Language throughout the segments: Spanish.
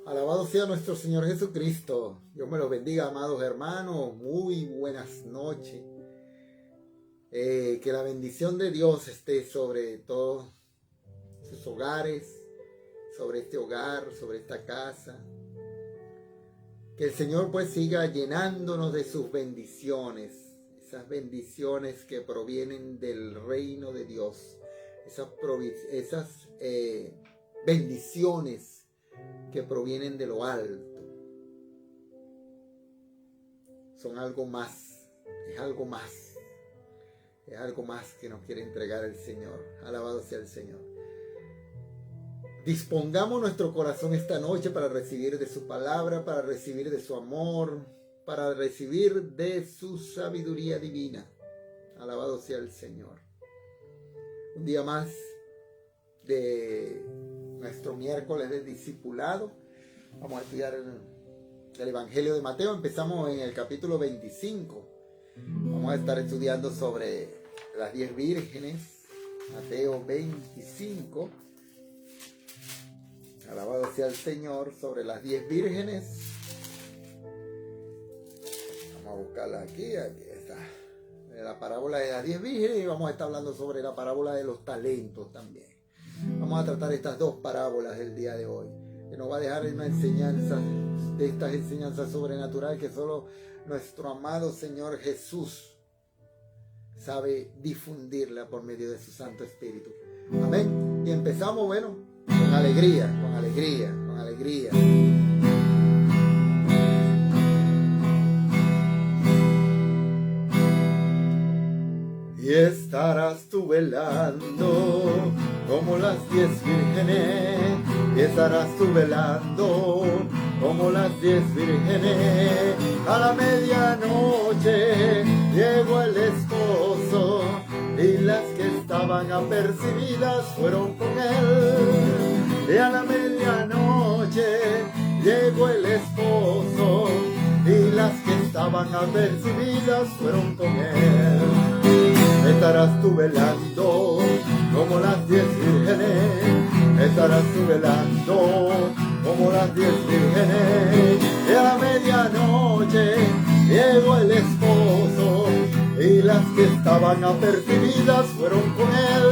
Alabado sea nuestro Señor Jesucristo. Dios me los bendiga, amados hermanos. Muy buenas noches. Que la bendición de Dios esté sobre todos sus hogares, sobre este hogar, sobre esta casa. Que el Señor pues siga llenándonos de sus bendiciones. Esas bendiciones que provienen del reino de Dios. Esas bendiciones que provienen de lo alto. Son algo más, es algo más que nos quiere entregar el Señor. Alabado sea el Señor. Dispongamos nuestro corazón esta noche para recibir de su palabra, para recibir de su amor, para recibir de su sabiduría divina. Alabado sea el Señor. Un día más de nuestro miércoles de discipulado. Vamos a estudiar el Evangelio de Mateo. Empezamos en el capítulo 25. Vamos a estar estudiando sobre las 10 vírgenes. Mateo 25. Alabado sea el Señor. Sobre las 10 vírgenes. Vamos a buscarla aquí. Aquí está. La parábola de las 10 vírgenes. Y vamos a estar hablando sobre la parábola de los talentos también. Vamos a tratar estas dos parábolas del día de hoy, que nos va a dejar una enseñanza, de estas enseñanzas sobrenaturales que solo nuestro amado Señor Jesús sabe difundirla por medio de su Santo Espíritu. Amén. Y empezamos, bueno, con alegría. Y estarás tú velando como las 10 vírgenes, y estarás tú velando como las 10 vírgenes. A la medianoche llegó el esposo, y las que estaban apercibidas fueron con él. Y a la medianoche llegó el esposo, y las que estaban apercibidas fueron con él. Estarás tú velando como las 10 vírgenes, estarás tú velando como las 10 vírgenes. Y a la medianoche llegó el esposo, y las que estaban apercibidas fueron con él.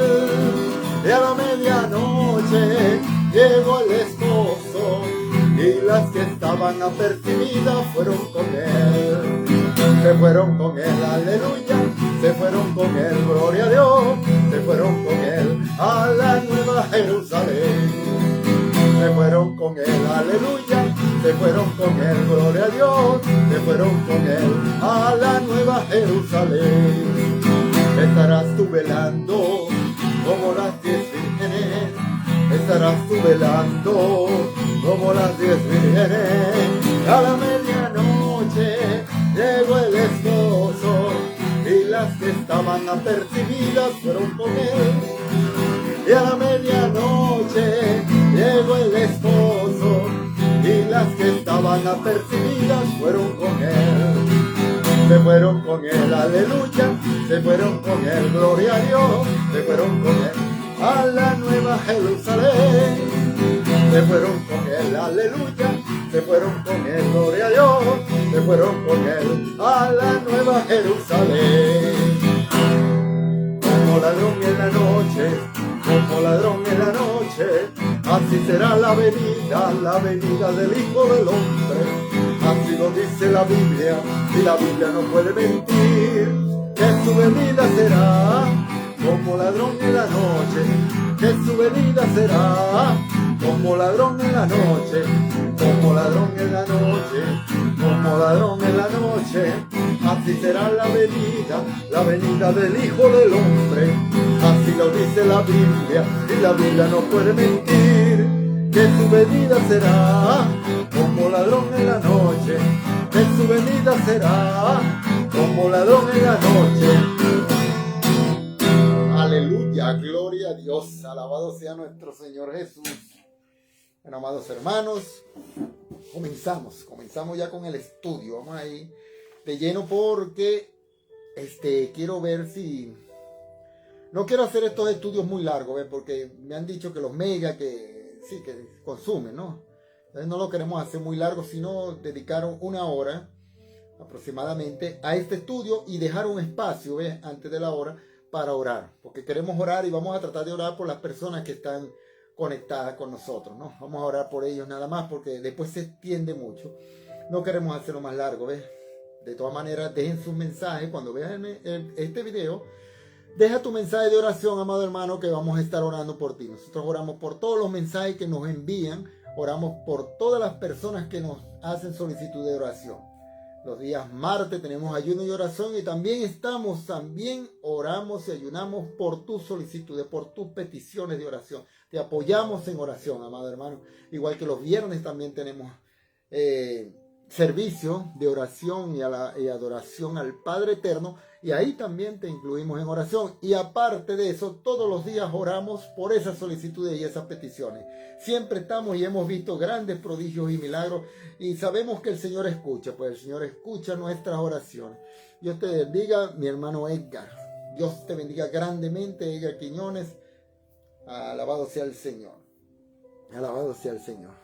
Y a la medianoche llegó el esposo, y las que estaban apercibidas fueron con él. Se fueron con él, aleluya, se fueron con él, gloria a Dios, se fueron con él a la nueva Jerusalén. Se fueron con él, aleluya, se fueron con él, gloria a Dios, se fueron con él a la nueva Jerusalén. Estarás tú velando como las 10 vírgenes, estarás tú velando como las 10 vírgenes. A la medianoche llegó el esposo, y las que estaban apercibidas fueron con él. Y a la medianoche llegó el esposo, y las que estaban apercibidas fueron con él. Se fueron con él, aleluya, se fueron con él, gloria a Dios, se fueron con él a la nueva Jerusalén. Se fueron con él, aleluya, se fueron con él, gloria a Dios, se fueron con él a la nueva Jerusalén. Como ladrón en la noche, como ladrón en la noche, así será la venida del Hijo del Hombre. Así lo dice la Biblia, y la Biblia no puede mentir, que su venida será como ladrón en la noche, que su venida será como ladrón en la noche, como ladrón en la noche, como ladrón en la noche. Así será la venida del Hijo del Hombre. Así lo dice la Biblia, y la Biblia no puede mentir, que su venida será como ladrón en la noche, que su venida será como ladrón en la noche. Aleluya, gloria a Dios, alabado sea nuestro Señor Jesús. Bueno, amados hermanos, comenzamos ya con el estudio. Vamos ahí de lleno porque quiero ver si... No quiero hacer estos estudios muy largos, porque me han dicho que los mega, que sí, que consumen, ¿no? Entonces no lo queremos hacer muy largo, sino dedicaron 1 hora aproximadamente a este estudio y dejar un espacio, ¿ves?, antes de la hora para orar, porque queremos orar y vamos a tratar de orar por las personas que están conectadas con nosotros, ¿no? Vamos a orar por ellos nada más, porque después se extiende mucho. No queremos hacerlo más largo, ¿ves? De todas maneras, dejen sus mensajes cuando vean este video. Deja tu mensaje de oración, amado hermano, que vamos a estar orando por ti. Nosotros oramos por todos los mensajes que nos envían, oramos por todas las personas que nos hacen solicitud de oración. Los días martes tenemos ayuno y oración, y también oramos y ayunamos por tus solicitudes, por tus peticiones de oración. Te apoyamos en oración, amado hermano. Igual que los viernes también tenemos servicio de oración y adoración al Padre Eterno, y ahí también te incluimos en oración. Y aparte de eso, todos los días oramos por esas solicitudes y esas peticiones. Siempre estamos y hemos visto grandes prodigios y milagros, y sabemos que el Señor escucha, pues el Señor escucha nuestras oraciones. Dios te bendiga, mi hermano Edgar. Dios te bendiga grandemente, Edgar Quiñones. Alabado sea el Señor. Alabado sea el Señor.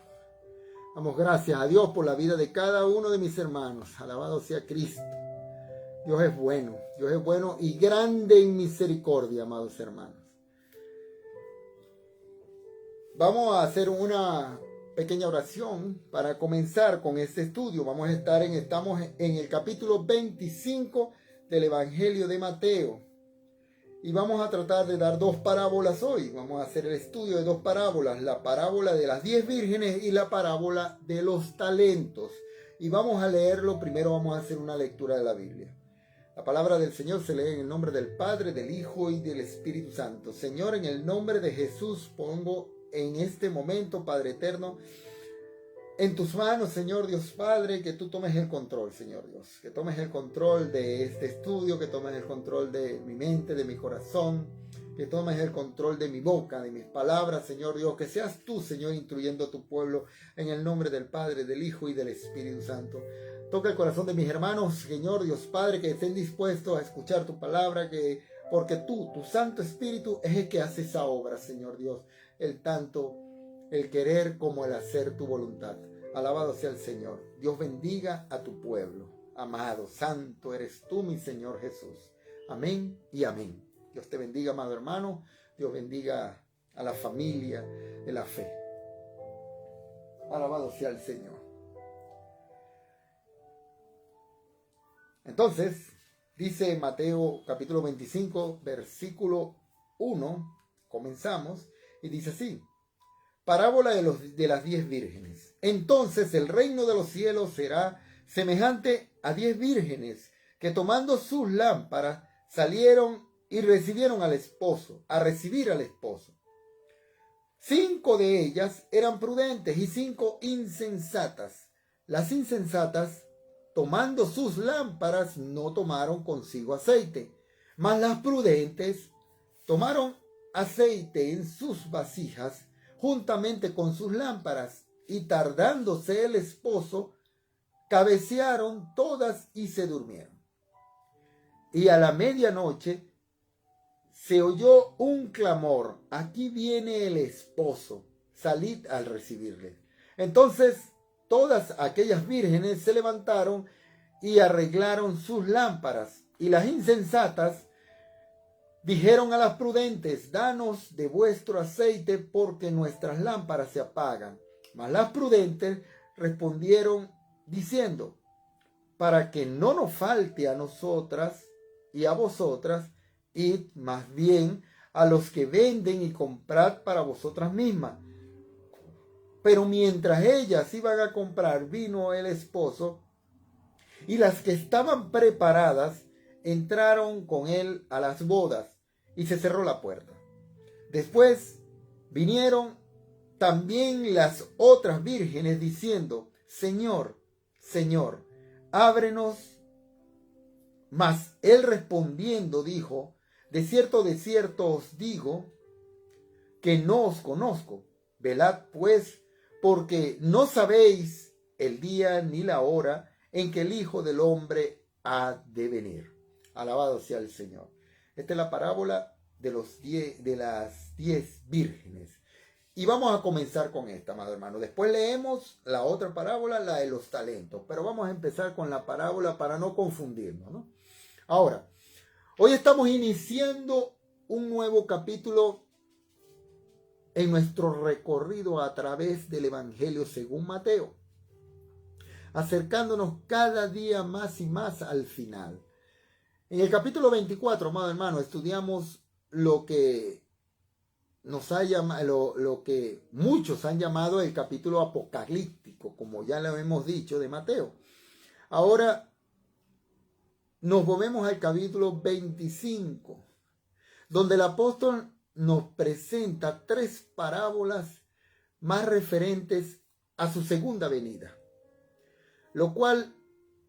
Damos gracias a Dios por la vida de cada uno de mis hermanos. Alabado sea Cristo. Dios es bueno y grande en misericordia, amados hermanos. Vamos a hacer una pequeña oración para comenzar con este estudio. Estamos en el capítulo 25 del Evangelio de Mateo. Y vamos a tratar de dar 2 parábolas hoy. Vamos a hacer el estudio de 2 parábolas. La parábola de las 10 vírgenes y la parábola de los talentos. Y vamos a leerlo. Primero vamos a hacer una lectura de la Biblia. La palabra del Señor se lee en el nombre del Padre, del Hijo y del Espíritu Santo. Señor, en el nombre de Jesús pongo en este momento, Padre eterno, en tus manos, Señor Dios Padre, que tú tomes el control, Señor Dios. Que tomes el control de este estudio, que tomes el control de mi mente, de mi corazón, que tomes el control de mi boca, de mis palabras, Señor Dios. Que seas tú, Señor, instruyendo a tu pueblo en el nombre del Padre, del Hijo y del Espíritu Santo. Toca el corazón de mis hermanos, Señor Dios Padre, que estén dispuestos a escuchar tu palabra, porque tú, tu Santo Espíritu, es el que hace esa obra, Señor Dios. El querer como el hacer tu voluntad. Alabado sea el Señor. Dios bendiga a tu pueblo. Amado, santo eres tú, mi Señor Jesús. Amén y amén. Dios te bendiga, amado hermano. Dios bendiga a la familia de la fe. Alabado sea el Señor. Entonces, dice Mateo capítulo 25, versículo 1. Comenzamos y dice así. Parábola de las 10 vírgenes. Entonces el reino de los cielos será semejante a 10 vírgenes que tomando sus lámparas salieron y recibieron a recibir al esposo. 5 de ellas eran prudentes y 5 insensatas. Las insensatas, tomando sus lámparas, no tomaron consigo aceite, mas las prudentes tomaron aceite en sus vasijas juntamente con sus lámparas, y tardándose el esposo, cabecearon todas y se durmieron. Y a la medianoche se oyó un clamor: aquí viene el esposo, salid al recibirle. Entonces todas aquellas vírgenes se levantaron y arreglaron sus lámparas, y las insensatas dijeron a las prudentes: danos de vuestro aceite, porque nuestras lámparas se apagan. Mas las prudentes respondieron diciendo: para que no nos falte a nosotras y a vosotras, id más bien a los que venden y comprad para vosotras mismas. Pero mientras ellas iban a comprar, vino el esposo, y las que estaban preparadas entraron con él a las bodas, y se cerró la puerta. Después vinieron también las otras vírgenes diciendo: Señor, Señor, ábrenos. Mas él respondiendo dijo: de cierto os digo que no os conozco. Velad pues, porque no sabéis el día ni la hora en que el Hijo del Hombre ha de venir. Alabado sea el Señor. Esta es la parábola de las 10 vírgenes. Y vamos a comenzar con esta, amado hermano. Después leemos la otra parábola, la de los talentos. Pero vamos a empezar con la parábola para no confundirnos, ¿no? Ahora, hoy estamos iniciando un nuevo capítulo en nuestro recorrido a través del Evangelio según Mateo, acercándonos cada día más y más al final. En el capítulo 24, amado hermano, estudiamos lo que nos ha llamado, lo que muchos han llamado el capítulo apocalíptico, como ya lo hemos dicho, de Mateo. Ahora nos movemos al capítulo 25, donde el apóstol nos presenta 3 parábolas más referentes a su segunda venida, lo cual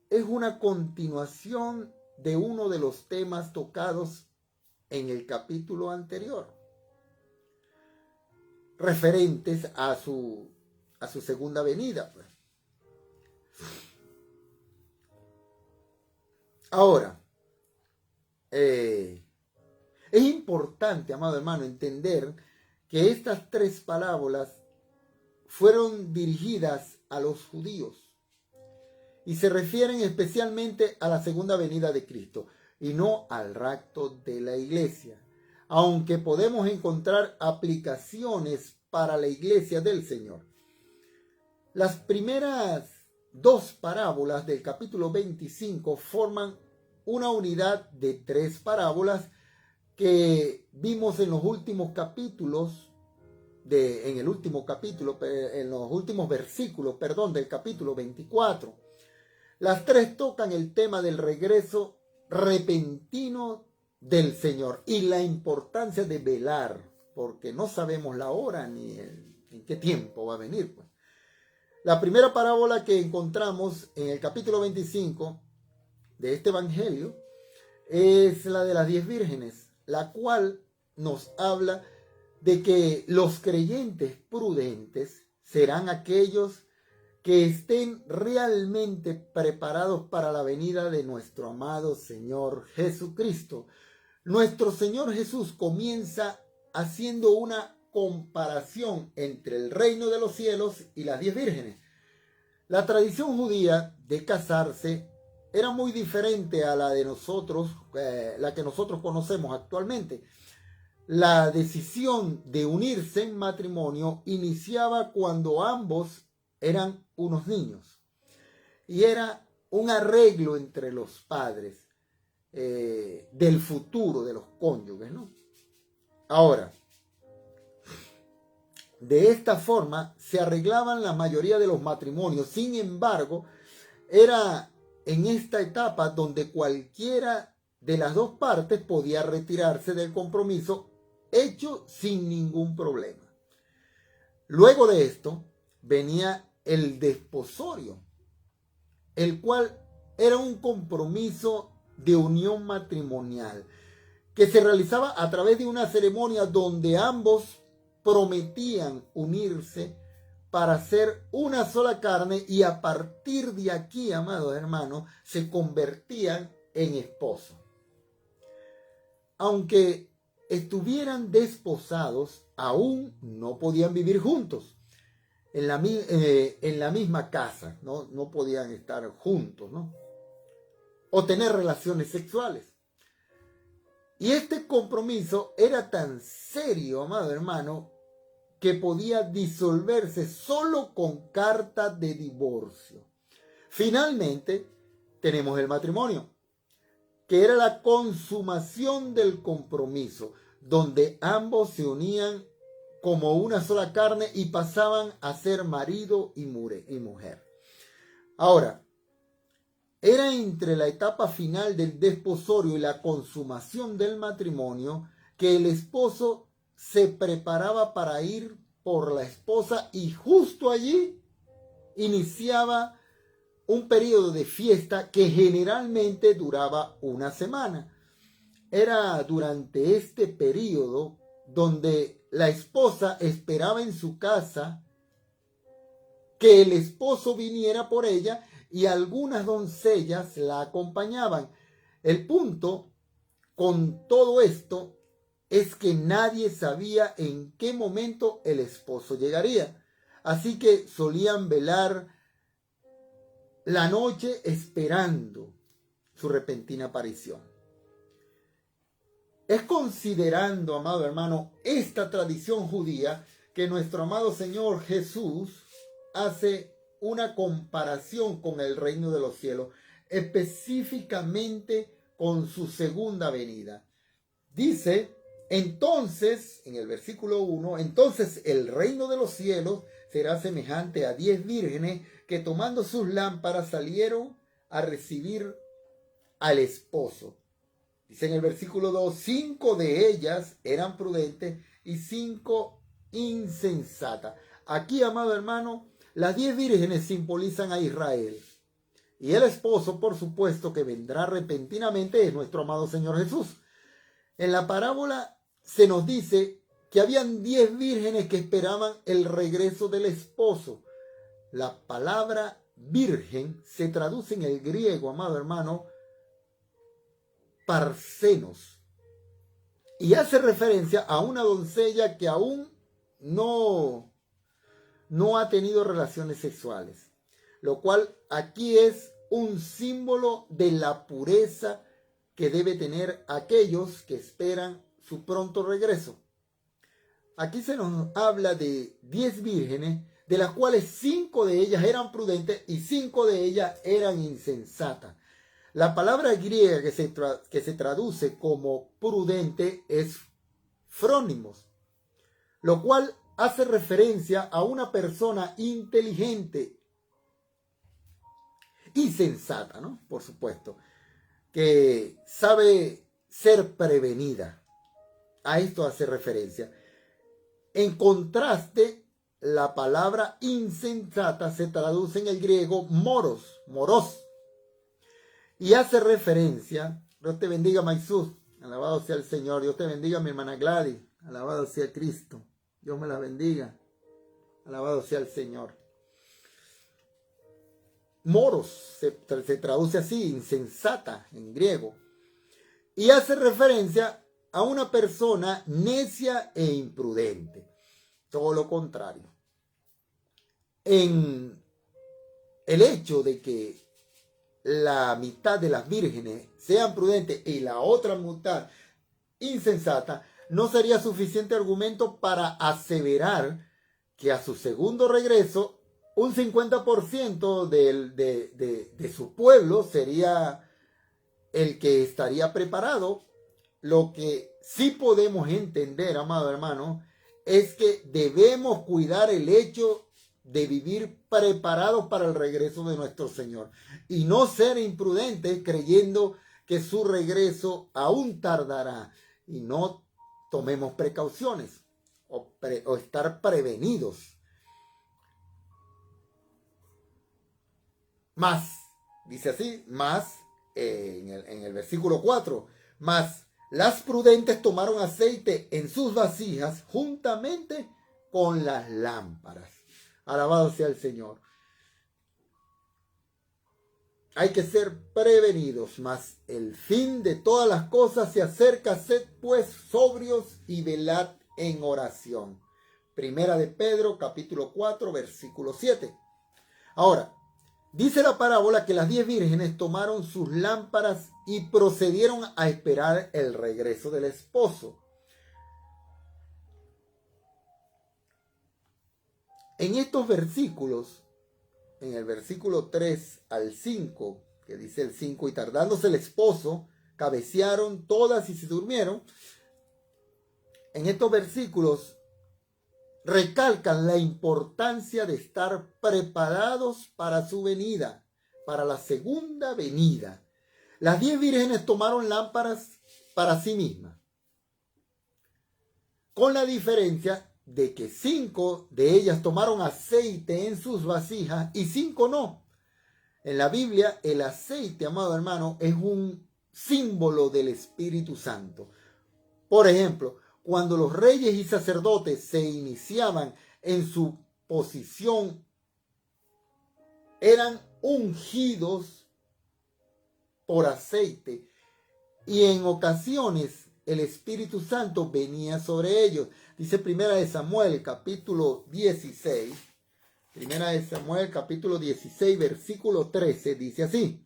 es una continuación de uno de los temas tocados en el capítulo anterior, referentes a su segunda venida. Ahora, es importante, amado hermano, entender que estas 3 parábolas fueron dirigidas a los judíos y se refieren especialmente a la segunda venida de Cristo y no al rapto de la iglesia, aunque podemos encontrar aplicaciones para la iglesia del Señor. Las primeras 2 parábolas del capítulo 25 forman una unidad de 3 parábolas que vimos en los últimos capítulos, en los últimos versículos, del capítulo 24. Las 3 tocan el tema del regreso repentino del Señor y la importancia de velar, porque no sabemos la hora ni en qué tiempo va a venir. Pues. La primera parábola que encontramos en el capítulo 25 de este evangelio es la de las 10 vírgenes, la cual nos habla de que los creyentes prudentes serán aquellos que estén realmente preparados para la venida de nuestro amado Señor Jesucristo. Nuestro Señor Jesús comienza haciendo una comparación entre el reino de los cielos y las 10 vírgenes. La tradición judía de casarse era muy diferente a la de nosotros, la que nosotros conocemos actualmente. La decisión de unirse en matrimonio iniciaba cuando ambos eran unos niños y era un arreglo entre los padres del futuro de los cónyuges, ¿no? Ahora, de esta forma se arreglaban la mayoría de los matrimonios. Sin embargo, era en esta etapa donde cualquiera de las 2 partes podía retirarse del compromiso hecho sin ningún problema. Luego de esto venía el desposorio, el cual era un compromiso de unión matrimonial que se realizaba a través de una ceremonia donde ambos prometían unirse para ser una sola carne y a partir de aquí, amados hermanos, se convertían en esposos. Aunque estuvieran desposados, aún no podían vivir juntos en la misma casa, no podían estar juntos, ¿no? O tener relaciones sexuales. Y este compromiso era tan serio, amado hermano, que podía disolverse solo con carta de divorcio. Finalmente, tenemos el matrimonio, que era la consumación del compromiso, donde ambos se unían como una sola carne y pasaban a ser marido y mujer. Ahora, era entre la etapa final del desposorio y la consumación del matrimonio que el esposo se preparaba para ir por la esposa y justo allí iniciaba un periodo de fiesta que generalmente duraba una semana. Era durante este periodo donde la esposa esperaba en su casa que el esposo viniera por ella y algunas doncellas la acompañaban. El punto con todo esto es que nadie sabía en qué momento el esposo llegaría. Así que solían velar la noche esperando su repentina aparición. Es considerando, amado hermano, esta tradición judía que nuestro amado Señor Jesús hace una comparación con el reino de los cielos, específicamente con su segunda venida. Dice, entonces, en el versículo 1, entonces el reino de los cielos será semejante a 10 vírgenes que tomando sus lámparas salieron a recibir al esposo. Dice en el versículo 2, 5 de ellas eran prudentes y 5 insensatas. Aquí, amado hermano, las 10 vírgenes simbolizan a Israel. Y el esposo, por supuesto, que vendrá repentinamente, es nuestro amado Señor Jesús. En la parábola se nos dice que habían 10 vírgenes que esperaban el regreso del esposo. La palabra virgen se traduce en el griego, amado hermano, parcenos, y hace referencia a una doncella que aún no ha tenido relaciones sexuales, lo cual aquí es un símbolo de la pureza que debe tener aquellos que esperan su pronto regreso. Aquí se nos habla de 10 vírgenes, de las cuales 5 de ellas eran prudentes y 5 de ellas eran insensatas. La palabra griega que se traduce como prudente es frónimos, lo cual hace referencia a una persona inteligente y sensata, ¿no? Por supuesto, que sabe ser prevenida. A esto hace referencia. En contraste, la palabra insensata se traduce en el griego moros, y hace referencia, Dios te bendiga Maisús, alabado sea el Señor, Dios te bendiga mi hermana Gladys, alabado sea Cristo, Dios me la bendiga, alabado sea el Señor. Moros se traduce así, insensata en griego, y hace referencia a una persona necia e imprudente, todo lo contrario. En el hecho de que la mitad de las vírgenes sean prudentes y la otra mitad insensata, no sería suficiente argumento para aseverar que a su segundo regreso un 50% de su pueblo sería el que estaría preparado. Lo que sí podemos entender, amado hermano, es que debemos cuidar el hecho de vivir preparados para el regreso de nuestro Señor y no ser imprudentes creyendo que su regreso aún tardará y no tomemos precauciones o estar prevenidos. Más, dice así, más en el versículo 4, más las prudentes tomaron aceite en sus vasijas juntamente con las lámparas. Alabado sea el Señor. Hay que ser prevenidos, mas el fin de todas las cosas se acerca. Sed pues sobrios y velad en oración. Primera de Pedro, capítulo 4, versículo 7. Ahora, dice la parábola que las 10 vírgenes tomaron sus lámparas y procedieron a esperar el regreso del esposo. En estos versículos, en el versículo 3 al 5, que dice el 5, y tardándose el esposo, cabecearon todas y se durmieron. En estos versículos recalcan la importancia de estar preparados para su venida, para la segunda venida. Las 10 vírgenes tomaron lámparas para sí mismas, con la diferencia de que 5 de ellas tomaron aceite en sus vasijas y 5 no. En la Biblia, el aceite, amado hermano, es un símbolo del Espíritu Santo. Por ejemplo, cuando los reyes y sacerdotes se iniciaban en su posición, eran ungidos por aceite y en ocasiones el Espíritu Santo venía sobre ellos. Dice Primera de Samuel, capítulo 16. Primera de Samuel, capítulo 16, versículo 13, dice así.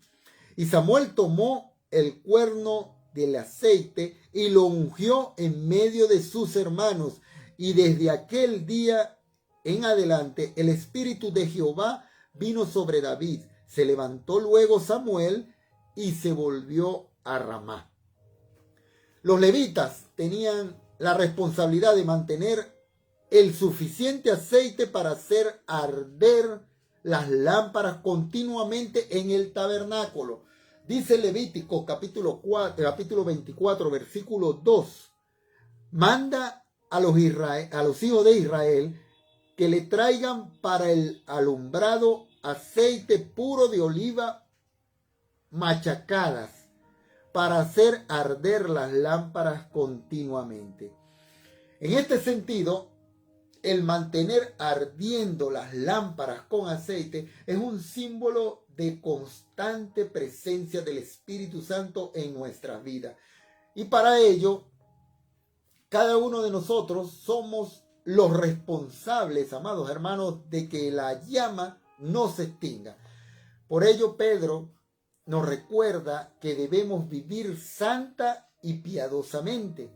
Y Samuel tomó el cuerno del aceite y lo ungió en medio de sus hermanos. Y desde aquel día en adelante el Espíritu de Jehová vino sobre David. Se levantó luego Samuel y se volvió a Ramá. Los levitas tenían la responsabilidad de mantener el suficiente aceite para hacer arder las lámparas continuamente en el tabernáculo. Dice Levítico capítulo 24, versículo 2. Manda a los hijos de Israel que le traigan para el alumbrado aceite puro de oliva machacadas para hacer arder las lámparas continuamente. En este sentido, el mantener ardiendo las lámparas con aceite es un símbolo de constante presencia del Espíritu Santo en nuestras vidas. Y para ello, cada uno de nosotros somos los responsables, amados hermanos, de que la llama no se extinga. Por ello, Pedro nos recuerda que debemos vivir santa y piadosamente,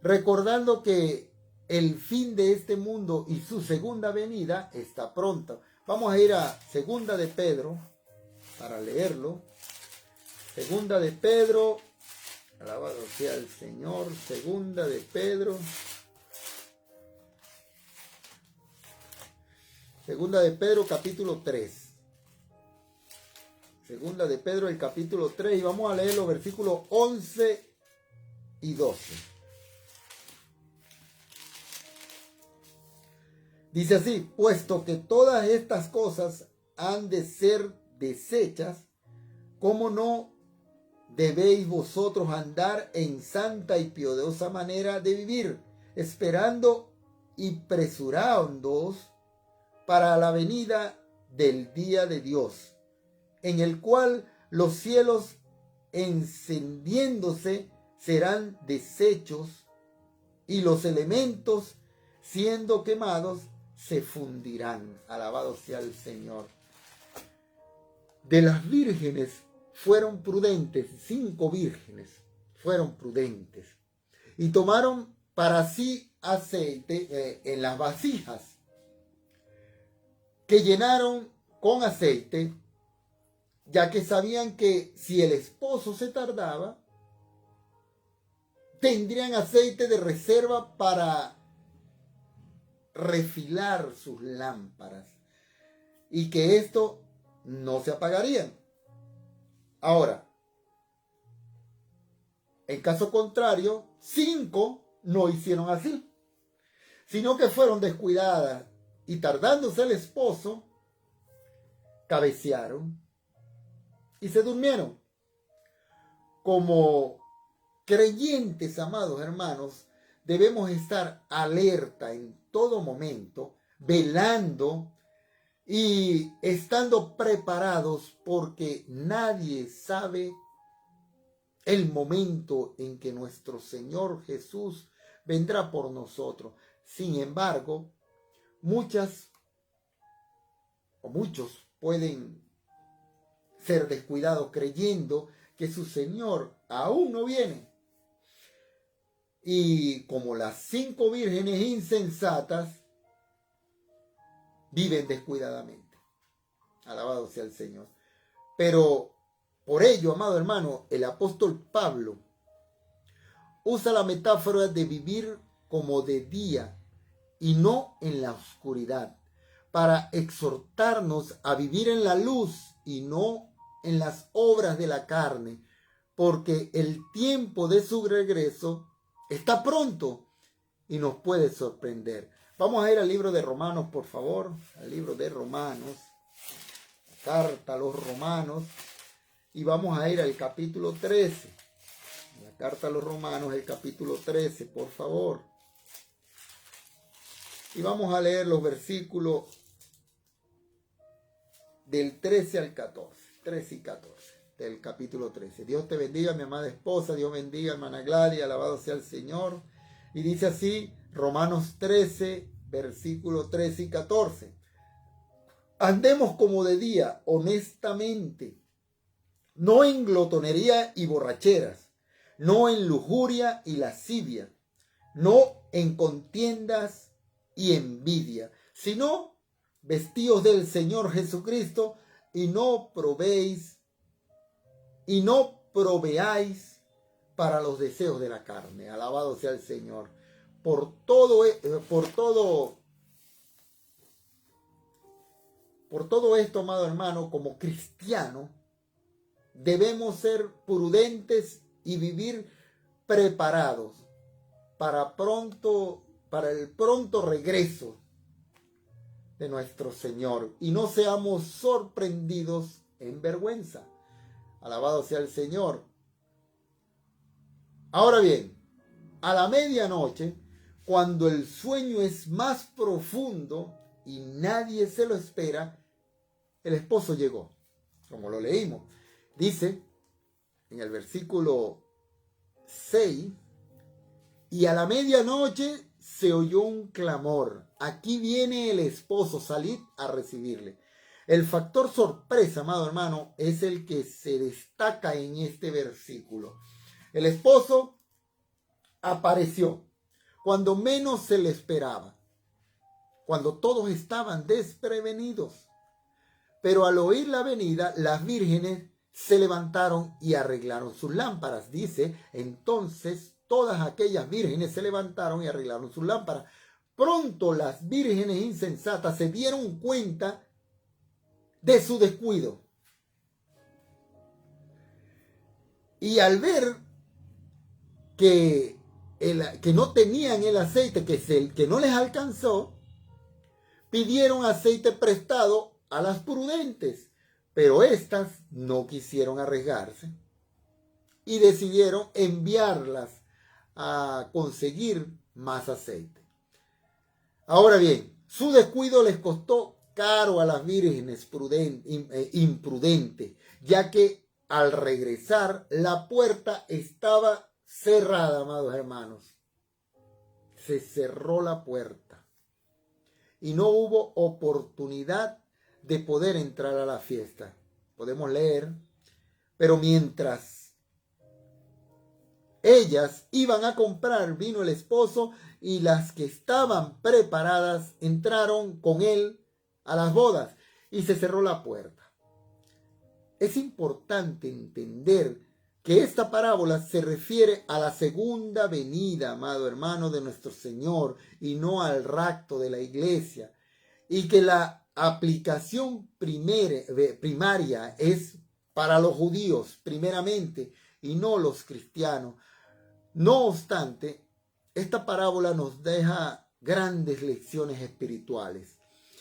recordando que el fin de este mundo y su segunda venida está pronto. Vamos a ir a Segunda de Pedro para leerlo. Segunda de Pedro, alabado sea el Señor. Segunda de Pedro. Segunda de Pedro, capítulo 3. Segunda de Pedro, el capítulo 3. Y vamos a leer los versículos 11 y 12. Dice así: puesto que todas estas cosas han de ser deshechas, ¿cómo no debéis vosotros andar en santa y piadosa manera de vivir, esperando y presurándoos para la venida del día de Dios, en el cual los cielos encendiéndose serán deshechos y los elementos siendo quemados se fundirán? Alabado sea el Señor. De las vírgenes fueron prudentes, 5 vírgenes fueron prudentes y tomaron para sí aceite en las vasijas que llenaron con aceite, ya que sabían que si el esposo se tardaba, tendrían aceite de reserva para refilar sus lámparas y que esto no se apagaría. Ahora, en caso contrario, 5 no hicieron así, sino que fueron descuidadas y tardándose el esposo, cabecearon y se durmieron. Como creyentes, amados hermanos, debemos estar alerta en todo momento, velando y estando preparados, porque nadie sabe el momento en que nuestro Señor Jesús vendrá por nosotros. Sin embargo, muchos pueden ser descuidados creyendo que su Señor aún no viene. Y como las 5 vírgenes insensatas, viven descuidadamente. Alabado sea el Señor. Pero por ello, amado hermano, el apóstol Pablo usa la metáfora de vivir como de día y no en la oscuridad, para exhortarnos a vivir en la luz y no en las obras de la carne, porque el tiempo de su regreso está pronto y nos puede sorprender. Vamos a ir al libro de Romanos, por favor, al libro de Romanos, la carta a los Romanos, y vamos a ir al capítulo 13. La carta a los Romanos, el capítulo 13, por favor. Y vamos a leer los versículos del 13 al 14, 13 y 14. del capítulo 13. Dios te bendiga, mi amada esposa. Dios bendiga, hermana Gladys. Alabado sea el Señor. Y dice así, Romanos 13, versículo 13 y 14. Andemos como de día, honestamente, no en glotonería y borracheras, no en lujuria y lascivia, no en contiendas y envidia, sino vestidos del Señor Jesucristo y no proveáis para los deseos de la carne. Alabado sea el Señor. Por todo esto, amado hermano, como cristiano, debemos ser prudentes y vivir preparados para el pronto regreso de nuestro Señor y no seamos sorprendidos en vergüenza. Alabado sea el Señor. Ahora bien, a la medianoche, cuando el sueño es más profundo y nadie se lo espera, el esposo llegó, como lo leímos. Dice en el versículo 6, y a la medianoche se oyó un clamor. Aquí viene el esposo, salid a recibirle. El factor sorpresa, amado hermano, es el que se destaca en este versículo. El esposo apareció cuando menos se le esperaba, cuando todos estaban desprevenidos. Pero al oír la venida, las vírgenes se levantaron y arreglaron sus lámparas. Dice, entonces todas aquellas vírgenes se levantaron y arreglaron sus lámparas. Pronto las vírgenes insensatas se dieron cuenta de su descuido. Y al ver que no tenían el aceite, que no les alcanzó, pidieron aceite prestado a las prudentes, pero éstas no quisieron arriesgarse y decidieron enviarlas a conseguir más aceite. Ahora bien, su descuido les costó caro a las vírgenes imprudentes, ya que al regresar la puerta estaba cerrada, amados hermanos. Se cerró la puerta y no hubo oportunidad de poder entrar a la fiesta. Podemos leer, pero mientras ellas iban a comprar, vino el esposo y las que estaban preparadas entraron con él a las bodas y se cerró la puerta. Es importante entender que esta parábola se refiere a la segunda venida, amado hermano, de nuestro Señor y no al rapto de la iglesia, y que la aplicación primaria es para los judíos primeramente y no los cristianos. No obstante, esta parábola nos deja grandes lecciones espirituales.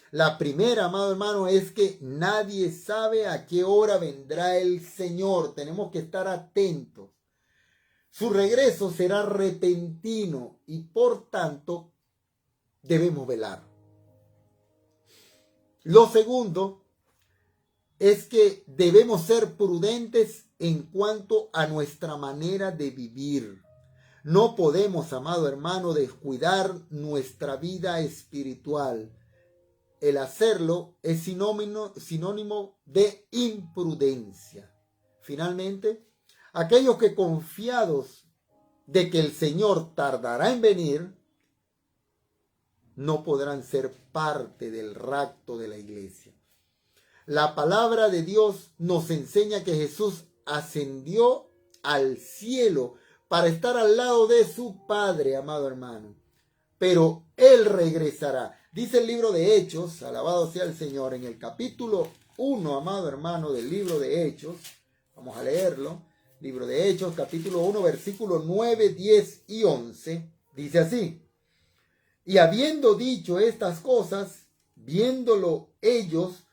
La primera, amado hermano, es que nadie sabe a qué hora vendrá el Señor. Tenemos que estar atentos. Su regreso será repentino y por tanto debemos velar. Lo segundo es que debemos ser prudentes en cuanto a nuestra manera de vivir. No podemos, amado hermano, descuidar nuestra vida espiritual. El hacerlo es sinónimo de imprudencia. Finalmente, aquellos que confiados de que el Señor tardará en venir, no podrán ser parte del rapto de la iglesia. La palabra de Dios nos enseña que Jesús ascendió al cielo para estar al lado de su Padre, amado hermano. Pero Él regresará. Dice el libro de Hechos, alabado sea el Señor, en el capítulo 1, amado hermano, del libro de Hechos. Vamos a leerlo. Libro de Hechos, capítulo 1, versículos 9, 10 y 11. Dice así. Y habiendo dicho estas cosas, viéndolo ellos,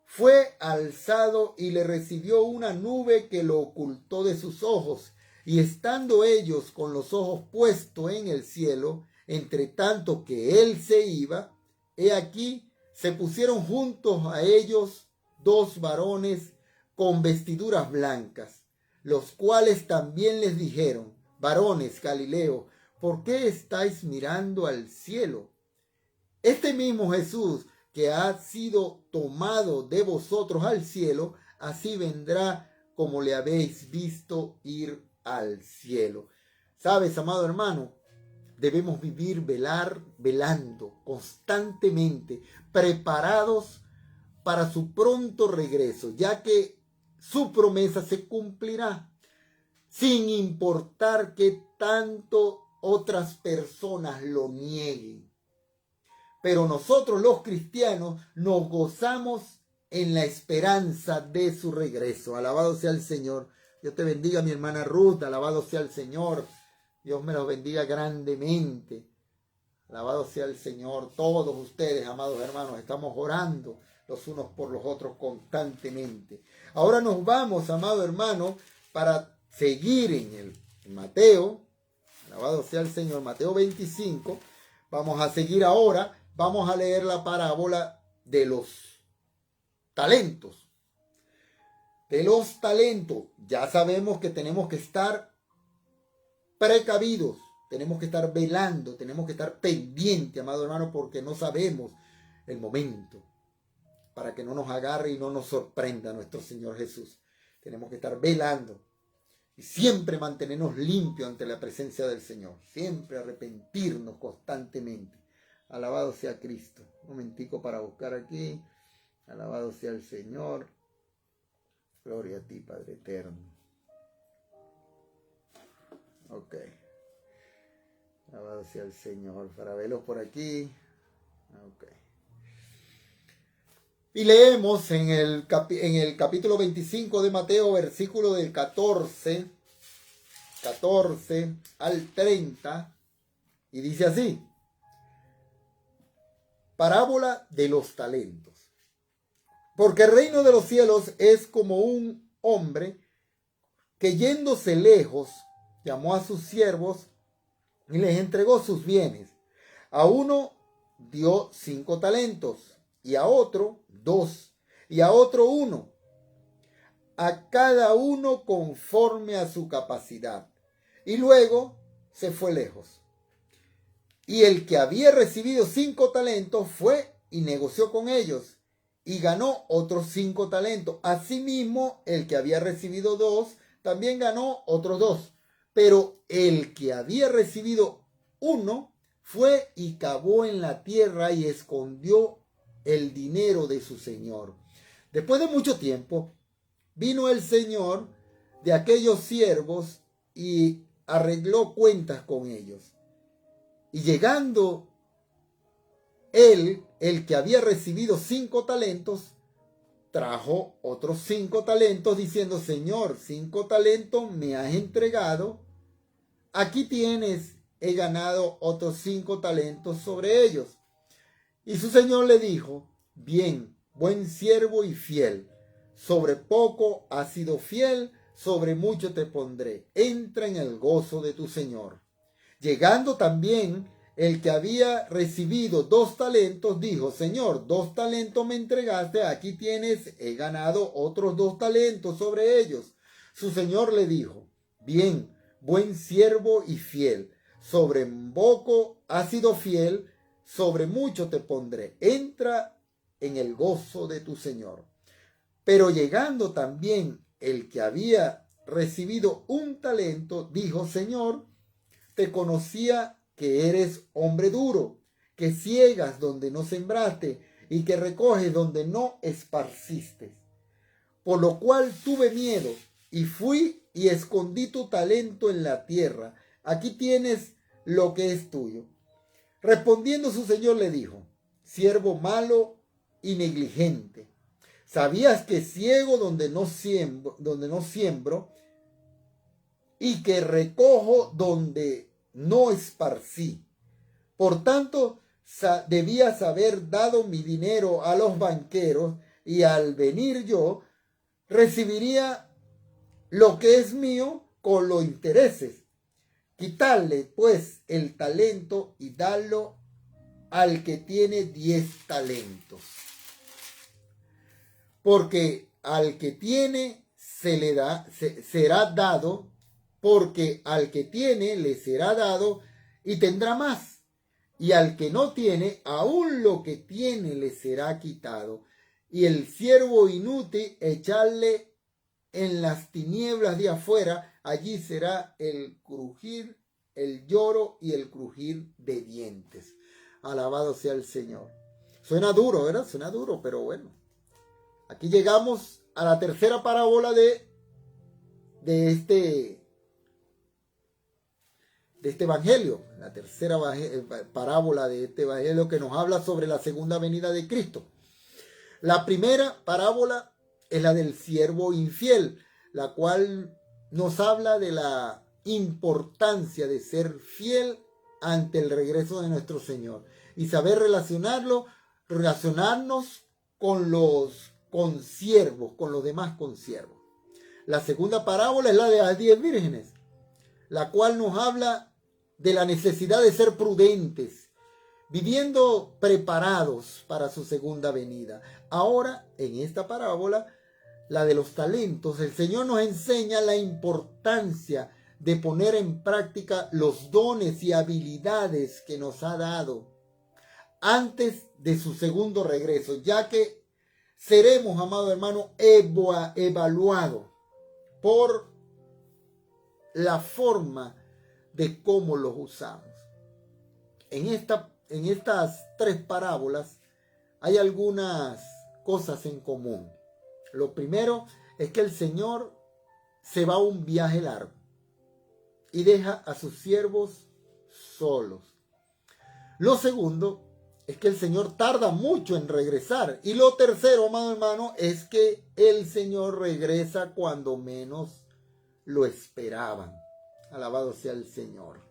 fue alzado y le recibió una nube que lo ocultó de sus ojos. Y estando ellos con los ojos puestos en el cielo, entre tanto que él se iba, he aquí, se pusieron juntos a ellos dos varones con vestiduras blancas, los cuales también les dijeron: varones Galileos, ¿por qué estáis mirando al cielo? Este mismo Jesús que ha sido tomado de vosotros al cielo, así vendrá como le habéis visto ir al cielo. ¿Sabes, amado hermano? Debemos vivir, velando constantemente, preparados para su pronto regreso, ya que su promesa se cumplirá, sin importar que tanto otras personas lo nieguen. Pero nosotros los cristianos nos gozamos en la esperanza de su regreso. Alabado sea el Señor. Dios te bendiga, mi hermana Ruth. Alabado sea el Señor. Dios me los bendiga grandemente. Alabado sea el Señor. Todos ustedes, amados hermanos, estamos orando los unos por los otros constantemente. Ahora nos vamos, amado hermano, para seguir en Mateo. Alabado sea el Señor. Mateo 25. Vamos a seguir ahora. Vamos a leer la parábola de los talentos. De los talentos. Ya sabemos que tenemos que estar precavidos, tenemos que estar velando, tenemos que estar pendientes, amado hermano, porque no sabemos el momento, para que no nos agarre y no nos sorprenda nuestro Señor Jesús. Tenemos que estar velando y siempre mantenernos limpios ante la presencia del Señor, siempre arrepentirnos constantemente. Alabado sea Cristo. Un momentico para buscar aquí. Alabado sea el Señor. Gloria a ti, Padre eterno. Ok. Alabado sea el Señor. Para verlos por aquí. Ok. Y leemos en el capítulo 25 de Mateo, versículo del 14 al 30. Y dice así. Parábola de los talentos. Porque el reino de los cielos es como un hombre que yéndose lejos llamó a sus siervos y les entregó sus bienes. A uno dio 5 talentos, y a otro 2, y a otro 1, a cada uno conforme a su capacidad. Y luego se fue lejos. Y el que había recibido 5 talentos fue y negoció con ellos, y ganó otros 5 talentos. Asimismo, el que había recibido 2 también ganó otros 2. Pero el que había recibido 1 fue y cavó en la tierra y escondió el dinero de su señor. Después de mucho tiempo, vino el señor de aquellos siervos y arregló cuentas con ellos. Y llegando él, el que había recibido 5 talentos, trajo otros 5 talentos diciendo: Señor, 5 talentos me has entregado. Aquí tienes, he ganado otros 5 talentos sobre ellos. Y su señor le dijo: bien, buen siervo y fiel. Sobre poco has sido fiel, sobre mucho te pondré. Entra en el gozo de tu señor. Llegando también el que había recibido 2 talentos, dijo: Señor, 2 talentos me entregaste, aquí tienes, he ganado otros 2 talentos sobre ellos. Su señor le dijo: bien, buen siervo y fiel, sobre poco has sido fiel, sobre mucho te pondré. Entra en el gozo de tu señor. Pero llegando también el que había recibido 1 talento, dijo: Señor, te conocía que eres hombre duro, que ciegas donde no sembraste y que recoges donde no esparciste. Por lo cual tuve miedo y fui y escondí tu talento en la tierra. Aquí tienes lo que es tuyo. Respondiendo su señor le dijo: siervo malo y negligente, ¿sabías que ciego donde no siembro y que recojo donde no esparcí? Por tanto, debías haber dado mi dinero a los banqueros, y al venir yo recibiría lo que es mío con los intereses. Quitarle pues el talento y darlo al que tiene 10 talentos. Porque al que tiene será dado, porque al que tiene le será dado y tendrá más. Y al que no tiene, aún lo que tiene le será quitado. Y el siervo inútil echarle en las tinieblas de afuera, allí será el crujir, el lloro y el crujir de dientes. Alabado sea el Señor. Suena duro, ¿verdad? Suena duro, pero bueno. Aquí llegamos a la tercera parábola de este evangelio, la tercera parábola de este evangelio que nos habla sobre la segunda venida de Cristo. La primera parábola es la del siervo infiel, la cual nos habla de la importancia de ser fiel ante el regreso de nuestro Señor y saber relacionarnos con los consiervos, con los demás consiervos. La segunda parábola es la de las 10 vírgenes, la cual nos habla de la necesidad de ser prudentes, viviendo preparados para su segunda venida. Ahora, en esta parábola, la de los talentos, el Señor nos enseña la importancia de poner en práctica los dones y habilidades que nos ha dado antes de su segundo regreso, ya que seremos, amado hermano, evaluados por la forma de cómo los usamos. En estas tres parábolas hay algunas cosas en común. Lo primero es que el Señor se va a un viaje largo y deja a sus siervos solos. Lo segundo es que el Señor tarda mucho en regresar. Y lo tercero, amado hermano, es que el Señor regresa cuando menos lo esperaban. Alabado sea el Señor.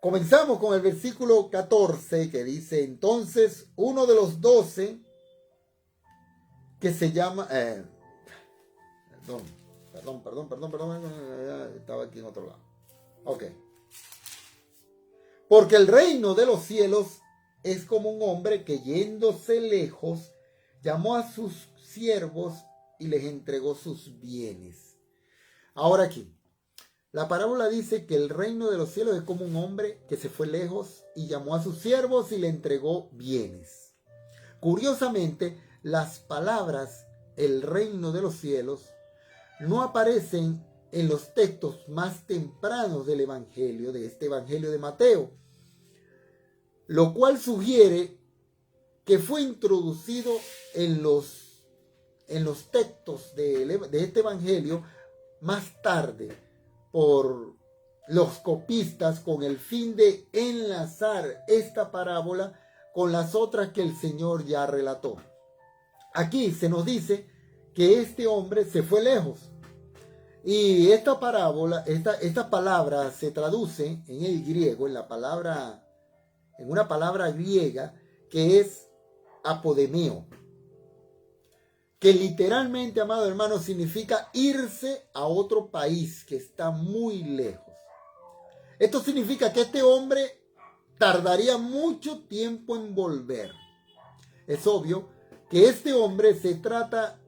Comenzamos con el versículo 14 que dice: entonces uno de los 12 que se llama... Perdón, estaba aquí en otro lado. Ok. Porque el reino de los cielos es como un hombre que yéndose lejos llamó a sus siervos y les entregó sus bienes. Ahora aquí, la parábola dice que el reino de los cielos es como un hombre que se fue lejos y llamó a sus siervos y le entregó bienes. Curiosamente, las palabras el reino de los cielos no aparecen en los textos más tempranos del evangelio, de este evangelio de Mateo, lo cual sugiere que fue introducido en los textos de este evangelio más tarde por los copistas con el fin de enlazar esta parábola con las otras que el Señor ya relató. Aquí se nos dice que este hombre se fue lejos y esta parábola, esta palabra se traduce en el griego en una palabra griega que es apodemeo, que literalmente, amado hermano, significa irse a otro país que está muy lejos. Esto significa que este hombre tardaría mucho tiempo en volver. Es obvio que este hombre se trata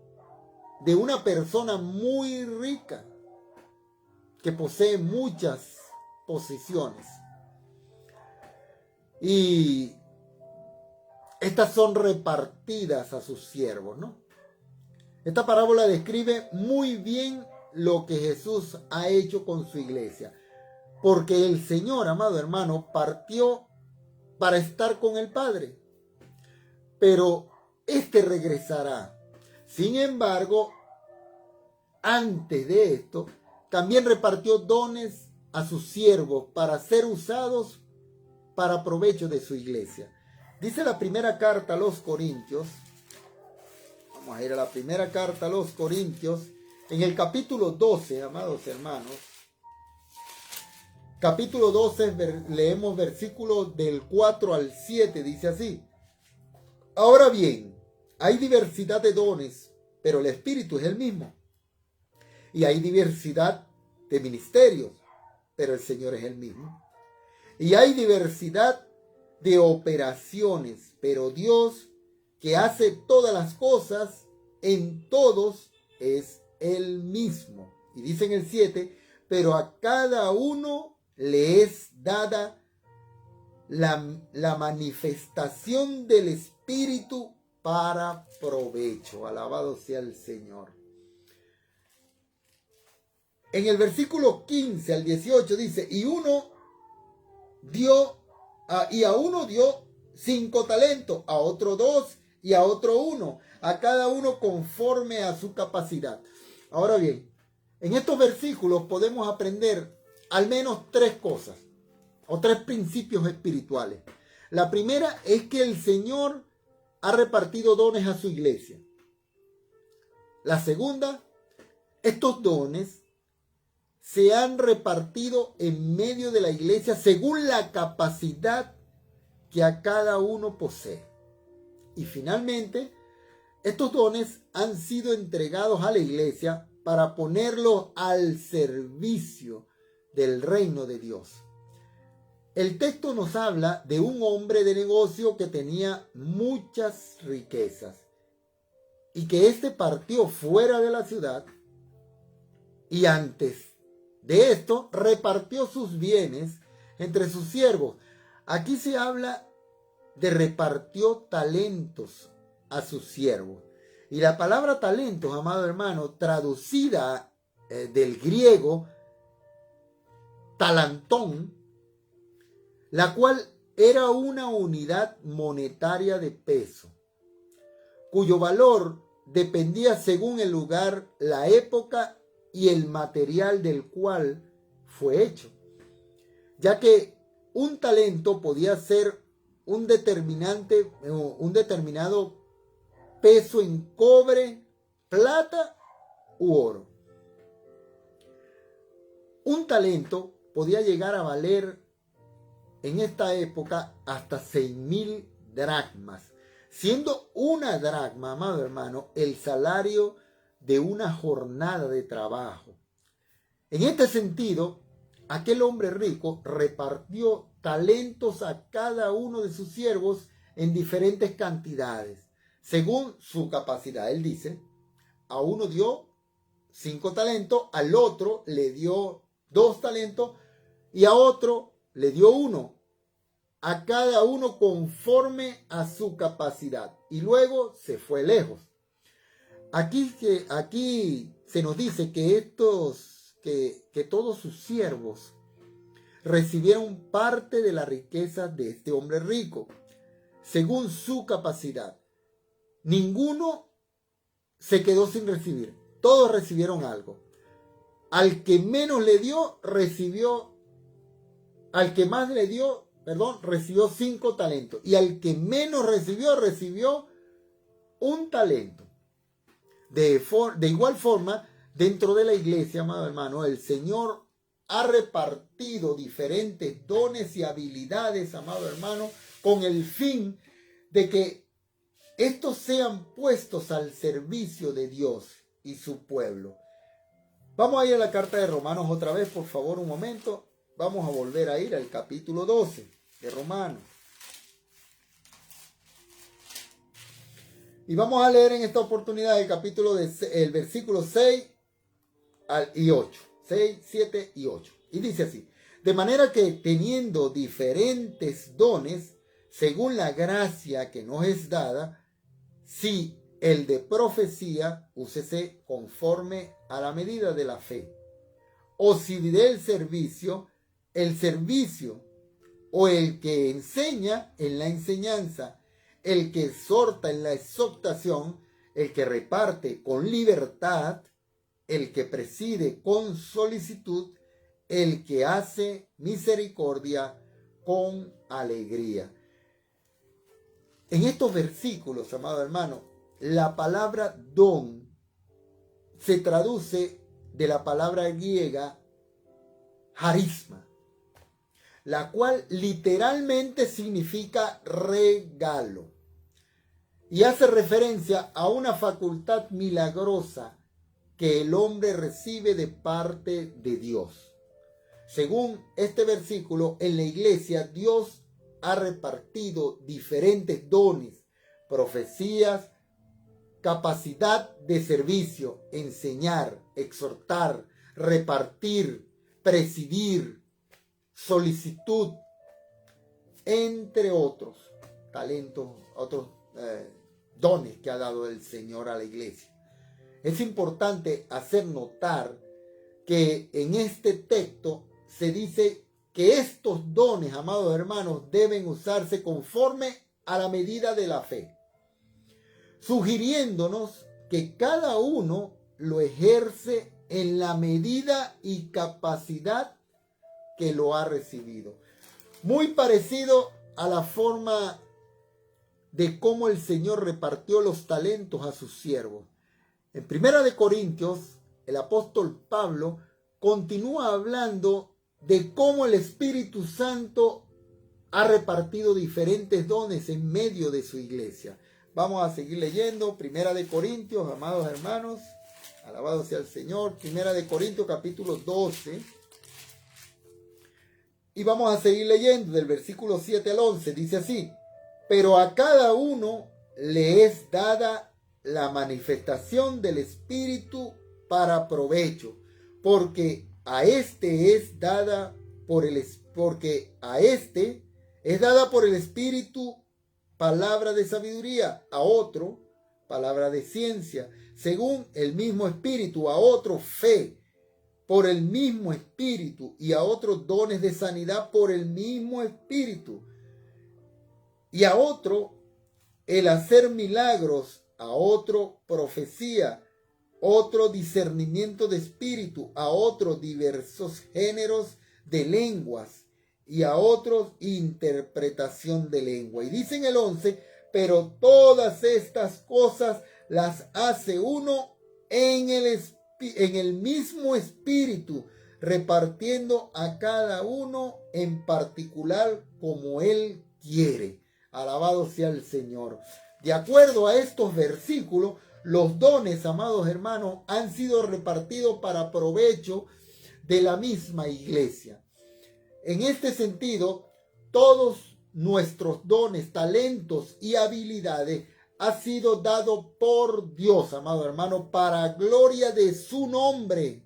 de una persona muy rica, que posee muchas posesiones. Y estas son repartidas a sus siervos, ¿no? Esta parábola describe muy bien lo que Jesús ha hecho con su iglesia. Porque el Señor, amado hermano, partió para estar con el Padre. Pero éste regresará. Sin embargo, antes de esto, también repartió dones a sus siervos para ser usados para provecho de su iglesia. Dice la primera carta a los Corintios. Vamos a ir a la primera carta a los Corintios, en el capítulo 12, amados hermanos. Capítulo 12, leemos versículos del 4 al 7, dice así: ahora bien, hay diversidad de dones, pero el Espíritu es el mismo. Y hay diversidad de ministerios, pero el Señor es el mismo. Y hay diversidad de operaciones, pero Dios que hace todas las cosas, en todos es el mismo. Y dice en el 7, pero a cada uno le es dada la manifestación del Espíritu para provecho. Alabado sea el Señor. En el versículo 15 al 18 dice, y a uno dio 5 talentos, a otro 2 y a otro 1, a cada uno conforme a su capacidad. Ahora bien, en estos versículos podemos aprender al menos 3 cosas o 3 principios espirituales. La primera es que el Señor ha repartido dones a su iglesia. La segunda, estos dones se han repartido en medio de la iglesia según la capacidad que a cada uno posee. Y finalmente, estos dones han sido entregados a la iglesia para ponerlos al servicio del reino de Dios. El texto nos habla de un hombre de negocio que tenía muchas riquezas y que éste partió fuera de la ciudad y antes de esto repartió sus bienes entre sus siervos. Aquí se habla de repartió talentos a sus siervos. Y la palabra talentos, amado hermano, traducida del griego talantón, la cual era una unidad monetaria de peso, cuyo valor dependía según el lugar, la época y el material del cual fue hecho, ya que un talento podía ser un determinado peso en cobre, plata u oro. Un talento podía llegar a valer en esta época hasta 6,000 dracmas, siendo una dracma, amado hermano, el salario de una jornada de trabajo. En este sentido, aquel hombre rico repartió talentos a cada uno de sus siervos en diferentes cantidades, según su capacidad. Él dice, a uno dio 5 talentos, al otro le dio 2 talentos y a otro le dio 1, a cada uno conforme a su capacidad. Y luego se fue lejos. Aquí se nos dice que todos sus siervos recibieron parte de la riqueza de este hombre rico, según su capacidad. Ninguno se quedó sin recibir. Todos recibieron algo. Al que menos le dio, al que más le dio, recibió 5 talentos. Y al que menos recibió 1 talento. De igual forma, dentro de la iglesia, amado hermano, el Señor ha repartido diferentes dones y habilidades, amado hermano, con el fin de que estos sean puestos al servicio de Dios y su pueblo. Vamos a ir a la carta de Romanos otra vez, por favor, un momento. Vamos a volver a ir al capítulo 12 de Romanos. Y vamos a leer en esta oportunidad el versículo 6 y 8. 6, 7 y 8. Y dice así: de manera que teniendo diferentes dones, según la gracia que nos es dada, si el de profecía, úsese conforme a la medida de la fe. O si del servicio, el servicio. O el que enseña en la enseñanza. El que exhorta en la exhortación, el que reparte con libertad, el que preside con solicitud, el que hace misericordia con alegría. En estos versículos, amado hermano, la palabra don se traduce de la palabra griega charisma, la cual literalmente significa regalo y hace referencia a una facultad milagrosa que el hombre recibe de parte de Dios. Según este versículo, en la iglesia Dios ha repartido diferentes dones profecías, capacidad de servicio, enseñar, exhortar, repartir, presidir, solicitud, entre otros talentos, otros dones que ha dado el Señor a la iglesia. Es importante hacer notar que en este texto se dice que estos dones, amados hermanos, deben usarse conforme a la medida de la fe, sugiriéndonos que cada uno lo ejerce en la medida y capacidad que lo ha recibido. Muy parecido a la forma de cómo el Señor repartió los talentos a sus siervos. En 1 Corintios, el apóstol Pablo continúa hablando de cómo el Espíritu Santo ha repartido diferentes dones en medio de su iglesia. Vamos a seguir leyendo 1 Corintios, amados hermanos, alabado sea el Señor. 1 Corintios capítulo 12. Y vamos a seguir leyendo del versículo 7 al 11. Dice así: pero a cada uno le es dada la manifestación del Espíritu para provecho, porque a este es dada por el Espíritu palabra de sabiduría, a otro palabra de ciencia, según el mismo Espíritu, a otro fe por el mismo Espíritu, y a otros dones de sanidad por el mismo Espíritu, y a otro el hacer milagros, a otro profecía, otro discernimiento de espíritu, a otros diversos géneros de lenguas, y a otros interpretación de lengua. Y dice en el 11, pero todas estas cosas las hace uno en el mismo Espíritu, repartiendo a cada uno en particular como Él quiere. Alabado sea el Señor. De acuerdo a estos versículos, los dones, amados hermanos, han sido repartidos para provecho de la misma iglesia. En este sentido, todos nuestros dones, talentos y habilidades ha sido dado por Dios, amado hermano, para gloria de su nombre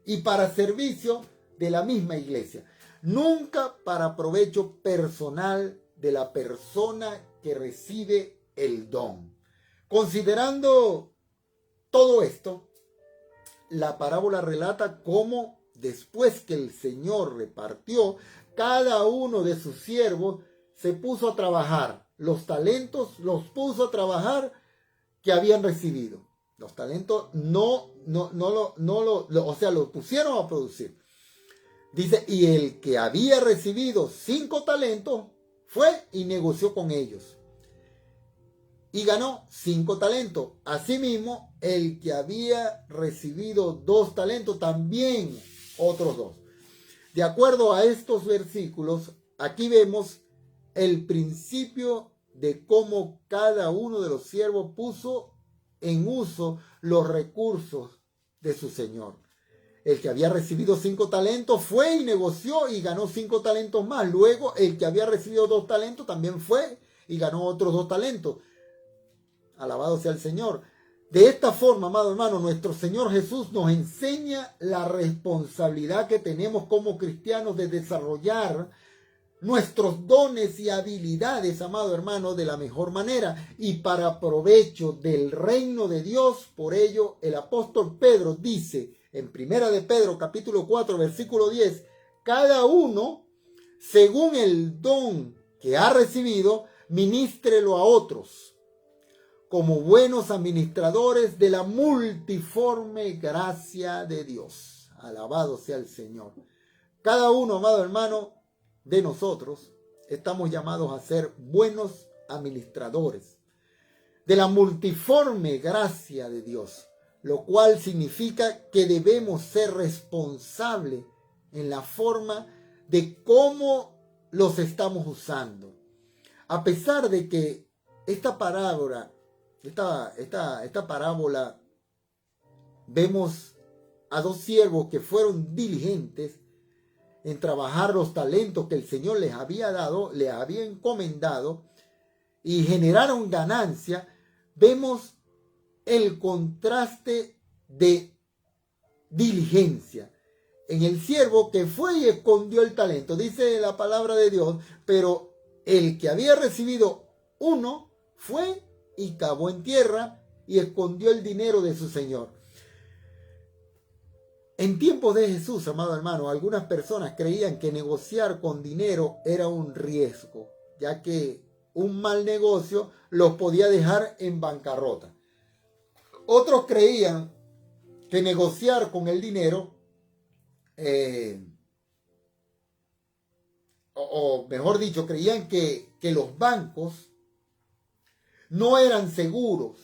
y para servicio de la misma iglesia. Nunca para provecho personal de la persona que recibe el don. Considerando todo esto, la parábola relata cómo después que el Señor repartió, cada uno de sus siervos se puso a trabajar. Los talentos los puso a trabajar que habían recibido. Los talentos los pusieron a producir. Dice, y el que había recibido 5 talentos fue y negoció con ellos y ganó 5 talentos. Asimismo, el que había recibido 2 talentos, también otros 2. De acuerdo a estos versículos, aquí vemos el principio de cómo cada uno de los siervos puso en uso los recursos de su Señor. El que había recibido 5 talentos fue y negoció y ganó 5 talentos más. Luego, el que había recibido 2 talentos también fue y ganó otros 2 talentos. Alabado sea el Señor. De esta forma, amado hermano, nuestro Señor Jesús nos enseña la responsabilidad que tenemos como cristianos de desarrollar nuestros dones y habilidades, amado hermano, de la mejor manera y para provecho del reino de Dios. Por ello, el apóstol Pedro dice en 1 de Pedro, capítulo 4, versículo 10, cada uno, según el don que ha recibido, ministrelo a otros, como buenos administradores de la multiforme gracia de Dios. Alabado sea el Señor. Cada uno, amado hermano, de nosotros estamos llamados a ser buenos administradores de la multiforme gracia de Dios, lo cual significa que debemos ser responsables en la forma de cómo los estamos usando. A pesar de que esta parábola vemos a 2 siervos que fueron diligentes en trabajar los talentos que el Señor les había dado, les había encomendado, y generaron ganancia, vemos el contraste de diligencia en el siervo que fue y escondió el talento. Dice la palabra de Dios, pero el que había recibido uno fue y cavó en tierra y escondió el dinero de su señor. En tiempos de Jesús, amado hermano, algunas personas creían que negociar con dinero era un riesgo, ya que un mal negocio los podía dejar en bancarrota. Otros creían que negociar con el dinero, o mejor dicho, creían que los bancos no eran seguros,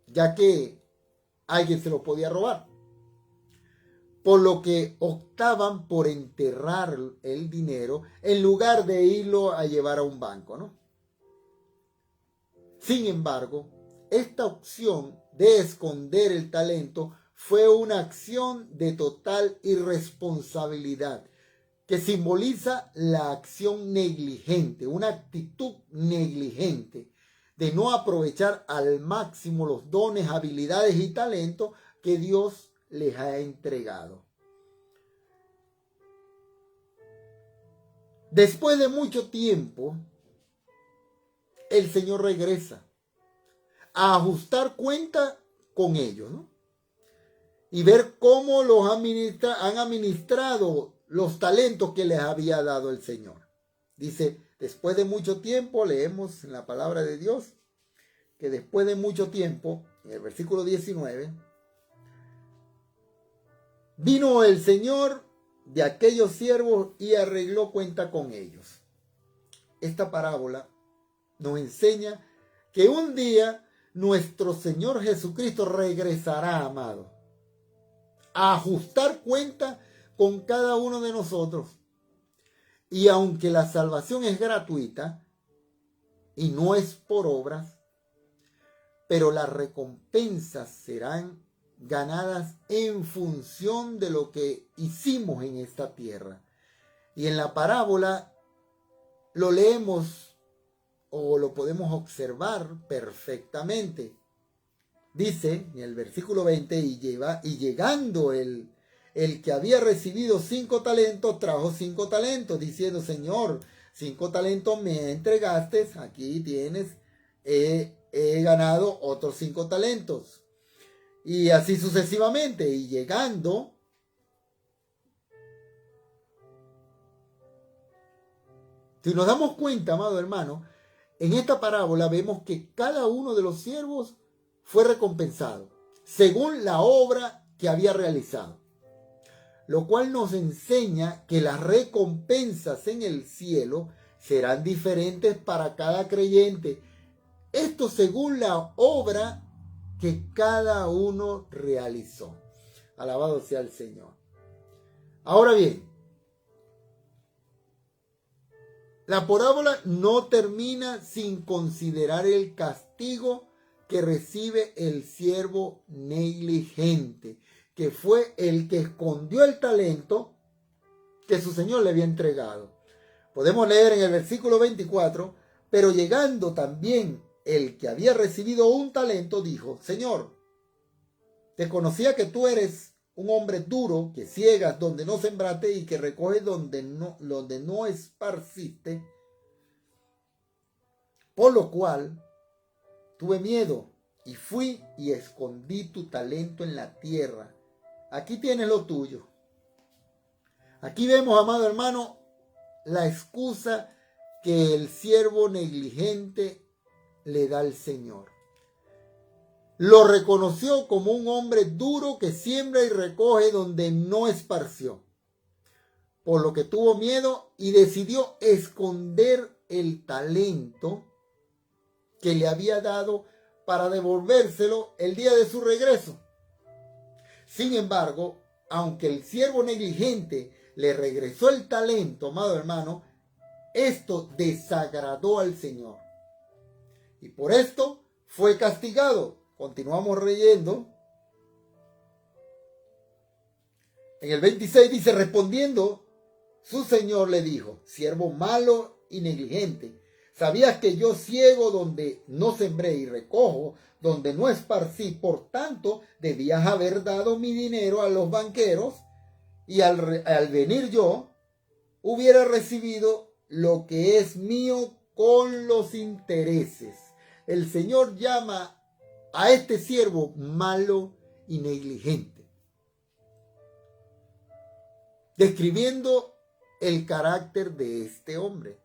ya que alguien se los podía robar. Por lo que optaban por enterrar el dinero en lugar de irlo a llevar a un banco, ¿no? Sin embargo, esta opción de esconder el talento fue una acción de total irresponsabilidad que simboliza la acción negligente, una actitud negligente de no aprovechar al máximo los dones, habilidades y talentos que Dios les ha entregado. Después de mucho tiempo, el Señor regresa a ajustar cuenta con ellos, ¿no? Y ver cómo los han administrado los talentos que les había dado el Señor. Dice, después de mucho tiempo, leemos en la palabra de Dios, que después de mucho tiempo, en el versículo 19, vino el Señor de aquellos siervos y arregló cuenta con ellos. Esta parábola nos enseña que un día nuestro Señor Jesucristo regresará, amado, a ajustar cuenta con cada uno de nosotros. Y aunque la salvación es gratuita y no es por obras, pero las recompensas serán ganadas en función de lo que hicimos en esta tierra. Y en la parábola lo leemos o lo podemos observar perfectamente. Dice en el versículo 20, y llegando el que había recibido 5 talentos, trajo 5 talentos, diciendo, Señor, 5 talentos me entregaste, aquí tienes, he ganado otros 5 talentos. Y así sucesivamente, y llegando, si nos damos cuenta, amado hermano, en esta parábola vemos que cada uno de los siervos fue recompensado según la obra que había realizado, lo cual nos enseña que las recompensas en el cielo serán diferentes para cada creyente. Esto según la obra que cada uno realizó. Alabado sea el Señor. Ahora bien, la parábola no termina sin considerar el castigo que recibe el siervo negligente, que fue el que escondió el talento que su Señor le había entregado. Podemos leer en el versículo 24, pero llegando también el que había recibido un talento, dijo, Señor, te conocía que tú eres un hombre duro, que ciegas donde no sembraste y que recoges donde no esparciste, por lo cual tuve miedo y fui y escondí tu talento en la tierra. Aquí tienes lo tuyo. Aquí vemos, amado hermano, la excusa que el siervo negligente le da al Señor. Lo reconoció como un hombre duro que siembra y recoge donde no esparció, por lo que tuvo miedo y decidió esconder el talento que le había dado para devolvérselo el día de su regreso. Sin embargo, aunque el siervo negligente le regresó el talento, amado hermano, esto desagradó al Señor. Y por esto fue castigado. Continuamos leyendo. En el 26 dice, respondiendo, su Señor le dijo, siervo malo y negligente, ¿Sabías que yo ciego donde no sembré y recojo donde no esparcí? Por tanto, debías haber dado mi dinero a los banqueros y al venir yo, hubiera recibido lo que es mío con los intereses. El Señor llama a este siervo malo y negligente, describiendo el carácter de este hombre.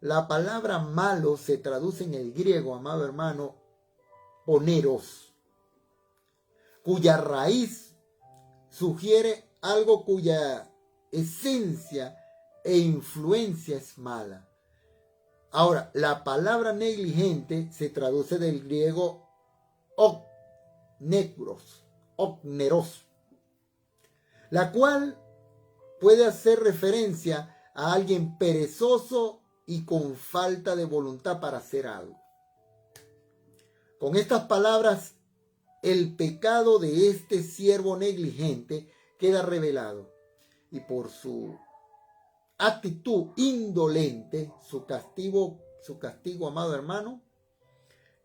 La palabra malo se traduce en el griego, amado hermano, poneros, cuya raíz sugiere algo cuya esencia e influencia es mala. Ahora, la palabra negligente se traduce del griego okneros, la cual puede hacer referencia a alguien perezoso y con falta de voluntad para hacer algo. Con estas palabras, el pecado de este siervo negligente queda revelado, y por su actitud indolente, su castigo, amado hermano,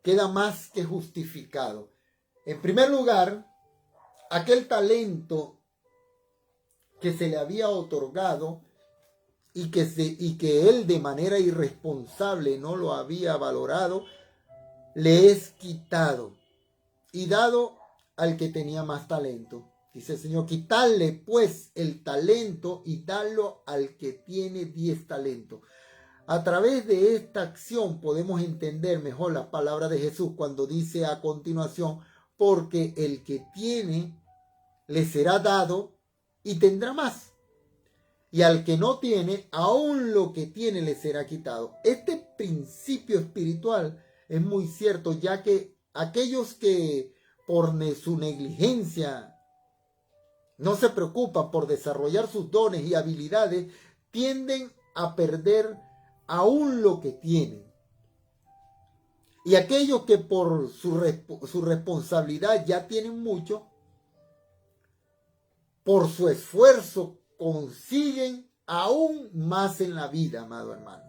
queda más que justificado. En primer lugar, aquel talento que se le había otorgado y que él de manera irresponsable no lo había valorado, le es quitado y dado al que tenía más talento. Dice el Señor, quitarle pues el talento y darlo al que tiene 10 talentos. A través de esta acción podemos entender mejor la palabra de Jesús cuando dice a continuación, porque el que tiene le será dado y tendrá más. Y al que no tiene, aún lo que tiene le será quitado. Este principio espiritual es muy cierto, ya que aquellos que por su negligencia no se preocupan por desarrollar sus dones y habilidades, tienden a perder aún lo que tienen. Y aquellos que por su responsabilidad ya tienen mucho, por su esfuerzo consiguen aún más en la vida, amado hermano.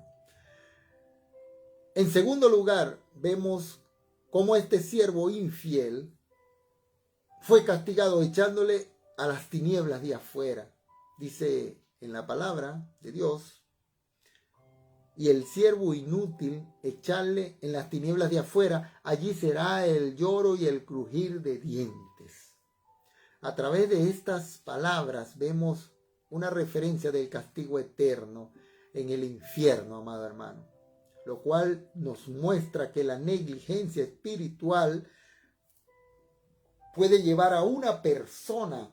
En segundo lugar, vemos cómo este siervo infiel fue castigado echándole a las tinieblas de afuera. Dice en la palabra de Dios, y el siervo inútil echarle en las tinieblas de afuera, allí será el lloro y el crujir de dientes. A través de estas palabras vemos una referencia del castigo eterno en el infierno, amado hermano, lo cual nos muestra que la negligencia espiritual puede llevar a una persona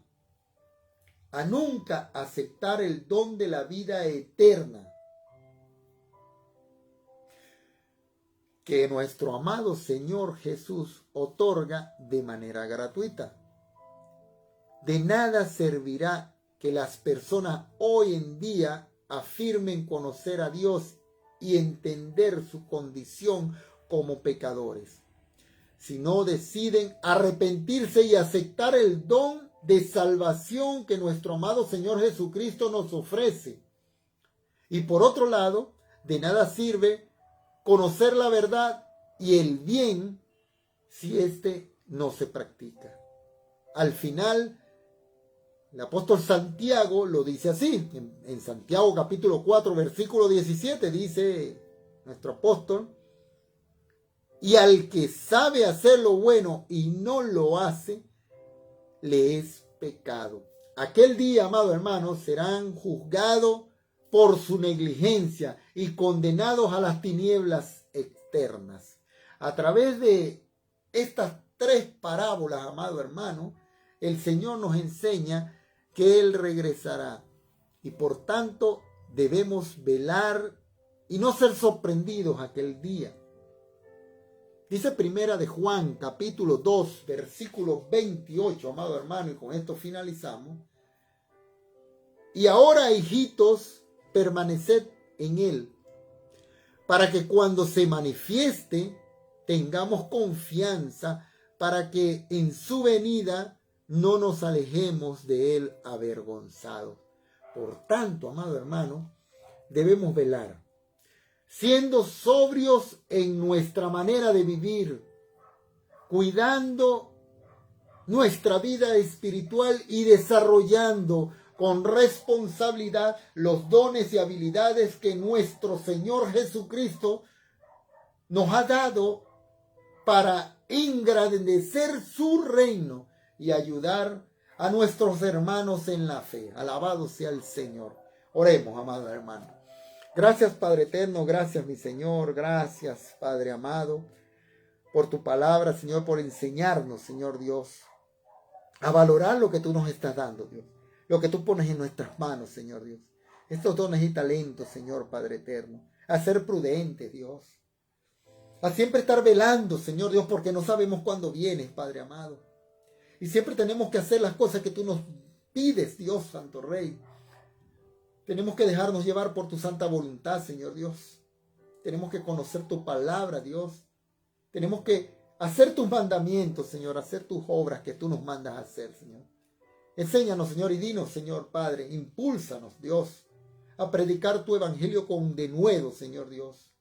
a nunca aceptar el don de la vida eterna que nuestro amado Señor Jesús otorga de manera gratuita. De nada servirá que las personas hoy en día afirmen conocer a Dios y entender su condición como pecadores, si no deciden arrepentirse y aceptar el don de salvación que nuestro amado Señor Jesucristo nos ofrece. Y por otro lado, de nada sirve conocer la verdad y el bien si éste no se practica. Al final, el apóstol Santiago lo dice así, en Santiago capítulo 4, versículo 17, dice nuestro apóstol, y al que sabe hacer lo bueno y no lo hace, le es pecado. Aquel día, amado hermano, serán juzgados por su negligencia y condenados a las tinieblas externas. A través de estas 3 parábolas, amado hermano, el Señor nos enseña que Él regresará y por tanto debemos velar y no ser sorprendidos aquel día. Dice primera de Juan capítulo 2 versículo 28, amado hermano, y con esto finalizamos. Y ahora, hijitos, permaneced en Él, para que cuando se manifieste tengamos confianza, para que en su venida no nos alejemos de Él avergonzados. Por tanto, amado hermano, debemos velar. siendo sobrios en nuestra manera de vivir, cuidando nuestra vida espiritual y desarrollando con responsabilidad los dones y habilidades que nuestro Señor Jesucristo nos ha dado para engrandecer su reino y ayudar a nuestros hermanos en la fe. Alabado sea el Señor. Oremos, amado hermano. Gracias, Padre eterno, gracias, mi Señor, gracias, Padre amado, por tu palabra, Señor, por enseñarnos, Señor Dios, a valorar lo que tú nos estás dando, Dios, lo que tú pones en nuestras manos, Señor Dios, estos dones y talentos, Señor, Padre eterno, a ser prudentes, Dios, a siempre estar velando, Señor Dios, porque no sabemos cuándo vienes, Padre amado, y siempre tenemos que hacer las cosas que tú nos pides, Dios Santo Rey. Tenemos que dejarnos llevar por tu santa voluntad, Señor Dios. Tenemos que conocer tu palabra, Dios. Tenemos que hacer tus mandamientos, Señor, hacer tus obras que tú nos mandas a hacer, Señor. Enséñanos, Señor, y dinos, Señor Padre, impúlsanos, Dios, a predicar tu evangelio con denuedo, Señor Dios.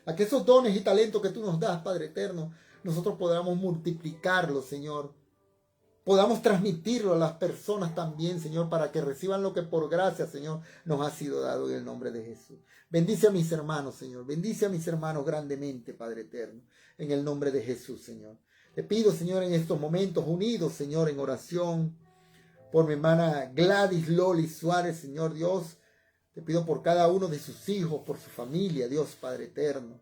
A que esos dones y talentos que tú nos das, Padre eterno, nosotros podamos multiplicarlos, Señor. Podamos transmitirlo a las personas también, Señor, para que reciban lo que por gracia, Señor, nos ha sido dado en el nombre de Jesús. Bendice a mis hermanos, Señor. Bendice a mis hermanos grandemente, Padre eterno, en el nombre de Jesús, Señor. Te pido, Señor, en estos momentos unidos, Señor, en oración, por mi hermana Gladys Loli Suárez, Señor Dios. Te pido por cada uno de sus hijos, por su familia, Dios Padre eterno.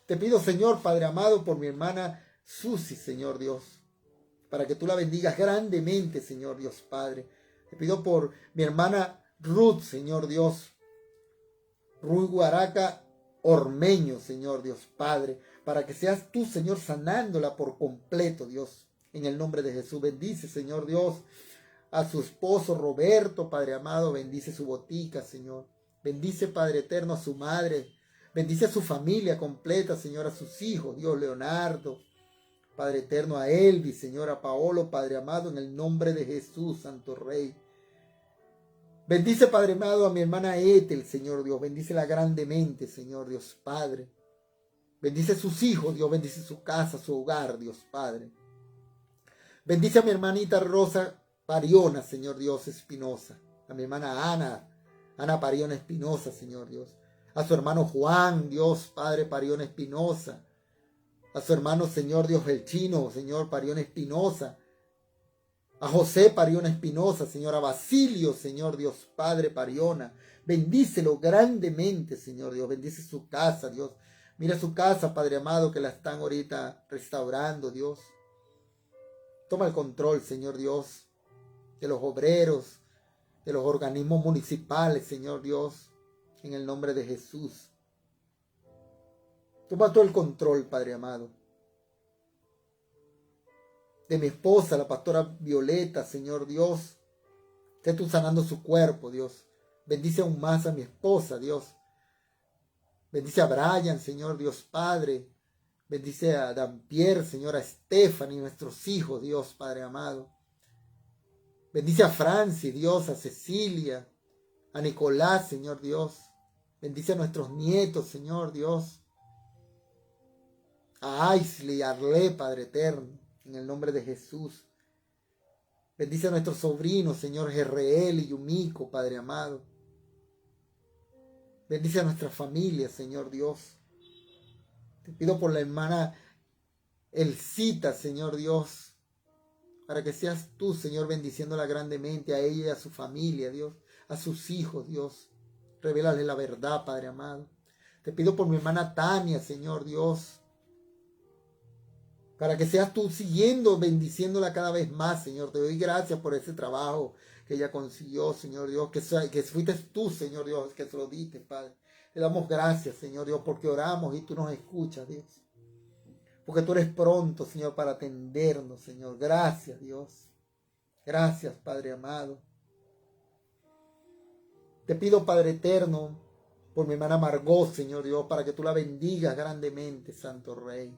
Te pido, Señor, Padre amado, por mi hermana Susi, Señor Dios, para que tú la bendigas grandemente, Señor Dios Padre. Te pido por mi hermana Ruth, Señor Dios, Ruth Guaraca Ormeño, Señor Dios Padre, para que seas tú, Señor, sanándola por completo, Dios, en el nombre de Jesús. Bendice, Señor Dios, a su esposo Roberto, Padre amado, bendice su botica, Señor. Bendice, Padre eterno, a su madre. Bendice a su familia completa, Señor, a sus hijos, Dios, Leonardo, Padre eterno, a Elvis, Señor, a Paolo, Padre amado, en el nombre de Jesús, Santo Rey. Bendice, Padre amado, a mi hermana Ethel, Señor Dios. Bendícela grandemente, Señor Dios Padre. Bendice a sus hijos, Dios. Bendice su casa, su hogar, Dios Padre. Bendice a mi hermanita Rosa Pariona, Señor Dios Espinosa. A mi hermana Ana Pariona Espinosa, Señor Dios. A su hermano Juan, Dios Padre Pariona Espinosa. A su hermano, Señor Dios, el chino, Señor Pariona Espinosa. A José Pariona Espinosa, Señor. A Basilio, Señor Dios Padre Pariona. Bendícelo grandemente, Señor Dios. Bendice su casa, Dios. Mira su casa, Padre amado, que la están ahorita restaurando, Dios. Toma el control, Señor Dios, de los obreros, de los organismos municipales, Señor Dios, en el nombre de Jesús. Toma todo el control, Padre amado, de mi esposa, la pastora Violeta, Señor Dios. Esté tú sanando su cuerpo, Dios. Bendice aún más a mi esposa, Dios. Bendice a Brian, Señor Dios Padre. Bendice a Dampier, Señor, a Stephanie, nuestros hijos, Dios Padre amado. Bendice a Francis, Dios, a Cecilia, a Nicolás, Señor Dios. Bendice a nuestros nietos, Señor Dios. A Aisley, a Arlé, Padre eterno, en el nombre de Jesús. Bendice a nuestros sobrinos, Señor Jerreel y Yumiko, Padre amado. Bendice a nuestra familia, Señor Dios. Te pido por la hermana Elcita, Señor Dios, para que seas tú, Señor, bendiciéndola grandemente a ella y a su familia, Dios, a sus hijos, Dios. Revélale la verdad, Padre amado. Te pido por mi hermana Tania, Señor Dios, para que seas tú siguiendo, bendiciéndola cada vez más, Señor. Te doy gracias por ese trabajo que ella consiguió, Señor Dios, que fuiste tú, Señor Dios, que se lo diste, Padre. Le damos gracias, Señor Dios, porque oramos y tú nos escuchas, Dios. Porque tú eres pronto, Señor, para atendernos, Señor. Gracias, Dios. Gracias, Padre amado. Te pido, Padre eterno, por mi hermana Margot, Señor Dios, para que tú la bendigas grandemente, Santo Rey.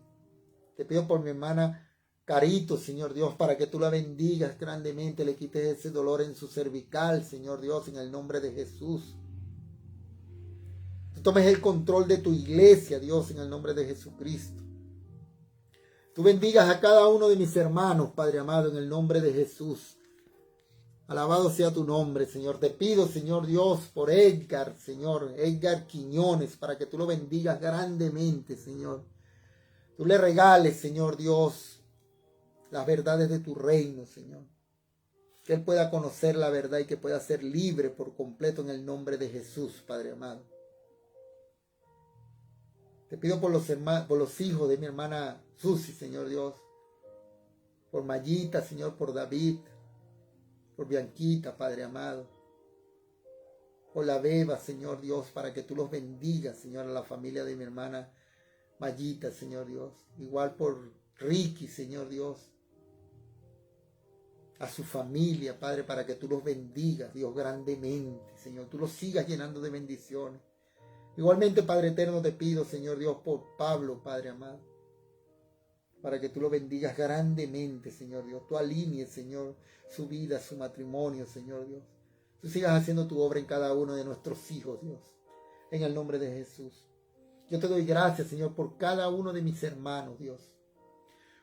Te pido por mi hermana Carito, Señor Dios, para que tú la bendigas grandemente, le quites ese dolor en su cervical, Señor Dios, en el nombre de Jesús. Tú tomes el control de tu iglesia, Dios, en el nombre de Jesucristo. Tú bendigas a cada uno de mis hermanos, Padre amado, en el nombre de Jesús. Alabado sea tu nombre, Señor. Te pido, Señor Dios, por Edgar, Señor, Edgar Quiñones, para que tú lo bendigas grandemente, Señor. Tú le regales, Señor Dios, las verdades de tu reino, Señor. Que él pueda conocer la verdad y que pueda ser libre por completo en el nombre de Jesús, Padre amado. Te pido por los hijos de mi hermana Susi, Señor Dios. Por Mayita, Señor, por David. Por Bianquita, Padre amado. Por la Beba, Señor Dios, para que tú los bendigas, Señor, a la familia de mi hermana Mayita, Señor Dios. Igual por Ricky, Señor Dios. A su familia, Padre, para que tú los bendigas, Dios, grandemente, Señor. Tú los sigas llenando de bendiciones. Igualmente, Padre eterno, te pido, Señor Dios, por Pablo, Padre amado, para que tú lo bendigas grandemente, Señor Dios. Tú alinees, Señor, su vida, su matrimonio, Señor Dios. Tú sigas haciendo tu obra en cada uno de nuestros hijos, Dios. En el nombre de Jesús. Yo te doy gracias, Señor, por cada uno de mis hermanos, Dios.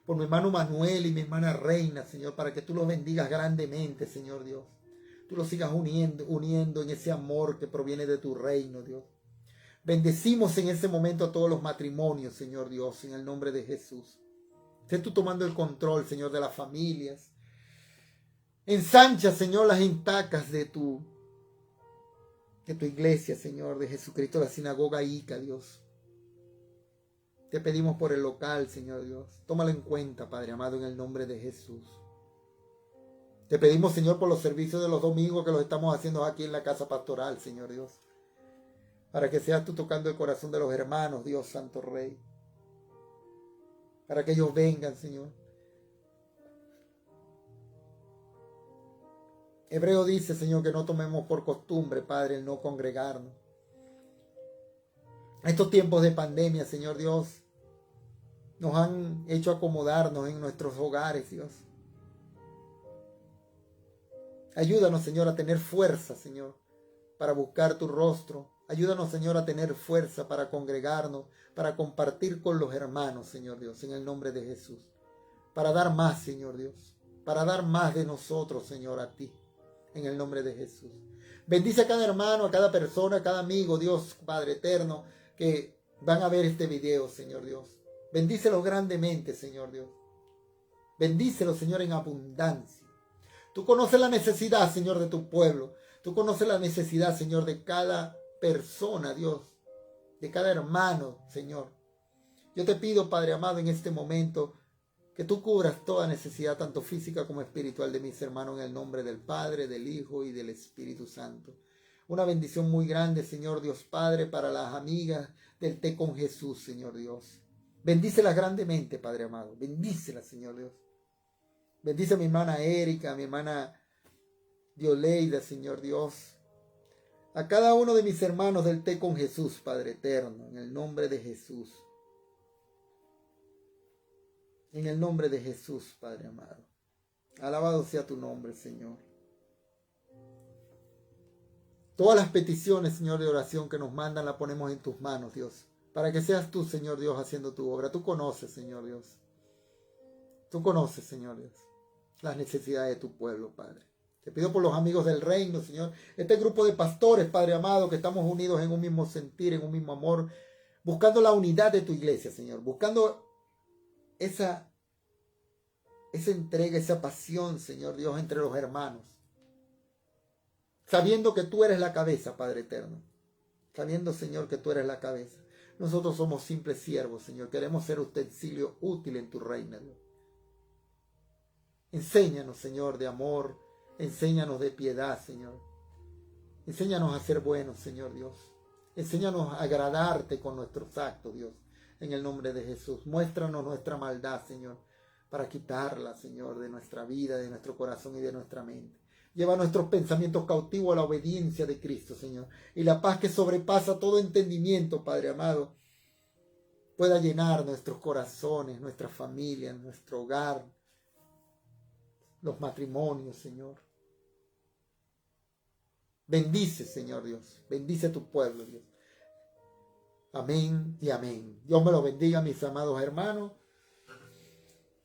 Por mi hermano Manuel y mi hermana Reina, Señor, para que tú los bendigas grandemente, Señor Dios. Tú los sigas uniendo en ese amor que proviene de tu reino, Dios. Bendecimos en ese momento a todos los matrimonios, Señor Dios, en el nombre de Jesús. Sé tú tomando el control, Señor, de las familias. Ensancha, Señor, las estacas de tu iglesia, Señor, de Jesucristo, la sinagoga Ica, Dios. Te pedimos por el local, Señor Dios. Tómalo en cuenta, Padre amado, en el nombre de Jesús. Te pedimos, Señor, por los servicios de los domingos que los estamos haciendo aquí en la casa pastoral, Señor Dios. Para que seas tú tocando el corazón de los hermanos, Dios Santo Rey. Para que ellos vengan, Señor. Hebreo dice, Señor, que no tomemos por costumbre, Padre, el no congregarnos. Estos tiempos de pandemia, Señor Dios, nos han hecho acomodarnos en nuestros hogares, Dios. Ayúdanos, Señor, a tener fuerza, Señor, para buscar tu rostro. Ayúdanos, Señor, a tener fuerza para congregarnos, para compartir con los hermanos, Señor Dios, en el nombre de Jesús. Para dar más, Señor Dios. Para dar más de nosotros, Señor, a ti, en el nombre de Jesús. Bendice a cada hermano, a cada persona, a cada amigo, Dios, Padre eterno, que van a ver este video, Señor Dios. Bendícelos grandemente, Señor Dios. Bendícelos, Señor, en abundancia. Tú conoces la necesidad, Señor, de tu pueblo. Tú conoces la necesidad, Señor, de cada persona, Dios, de cada hermano, Señor. Yo te pido, Padre amado, en este momento, que tú cubras toda necesidad, tanto física como espiritual, de mis hermanos, en el nombre del Padre, del Hijo y del Espíritu Santo. Una bendición muy grande, Señor Dios Padre, para las amigas del Té con Jesús, Señor Dios. Bendícelas grandemente, Padre amado. Bendícelas, Señor Dios. Bendice a mi hermana Erika, a mi hermana Dioleida, Señor Dios. A cada uno de mis hermanos del Té con Jesús, Padre eterno, en el nombre de Jesús. En el nombre de Jesús, Padre amado. Alabado sea tu nombre, Señor. Todas las peticiones, Señor, de oración que nos mandan, las ponemos en tus manos, Dios. Para que seas tú, Señor Dios, haciendo tu obra. Tú conoces, Señor Dios. Tú conoces, Señor Dios, las necesidades de tu pueblo, Padre. Te pido por los amigos del reino, Señor. Este grupo de pastores, Padre amado, que estamos unidos en un mismo sentir, en un mismo amor, buscando la unidad de tu iglesia, Señor. Buscando esa entrega, esa pasión, Señor Dios, entre los hermanos. Sabiendo que tú eres la cabeza, Padre eterno. Sabiendo, Señor, que tú eres la cabeza. Nosotros somos simples siervos, Señor. Queremos ser utensilio útil en tu reino, Dios. Enséñanos, Señor, de amor. Enséñanos de piedad, Señor. Enséñanos a ser buenos, Señor Dios. Enséñanos a agradarte con nuestros actos, Dios. En el nombre de Jesús. Muéstranos nuestra maldad, Señor, para quitarla, Señor, de nuestra vida, de nuestro corazón y de nuestra mente. Lleva nuestros pensamientos cautivos a la obediencia de Cristo, Señor. Y la paz que sobrepasa todo entendimiento, Padre amado, pueda llenar nuestros corazones, nuestras familias, nuestro hogar, los matrimonios, Señor. Bendice, Señor Dios. Bendice a tu pueblo, Dios. Amén y amén. Dios me los bendiga, mis amados hermanos.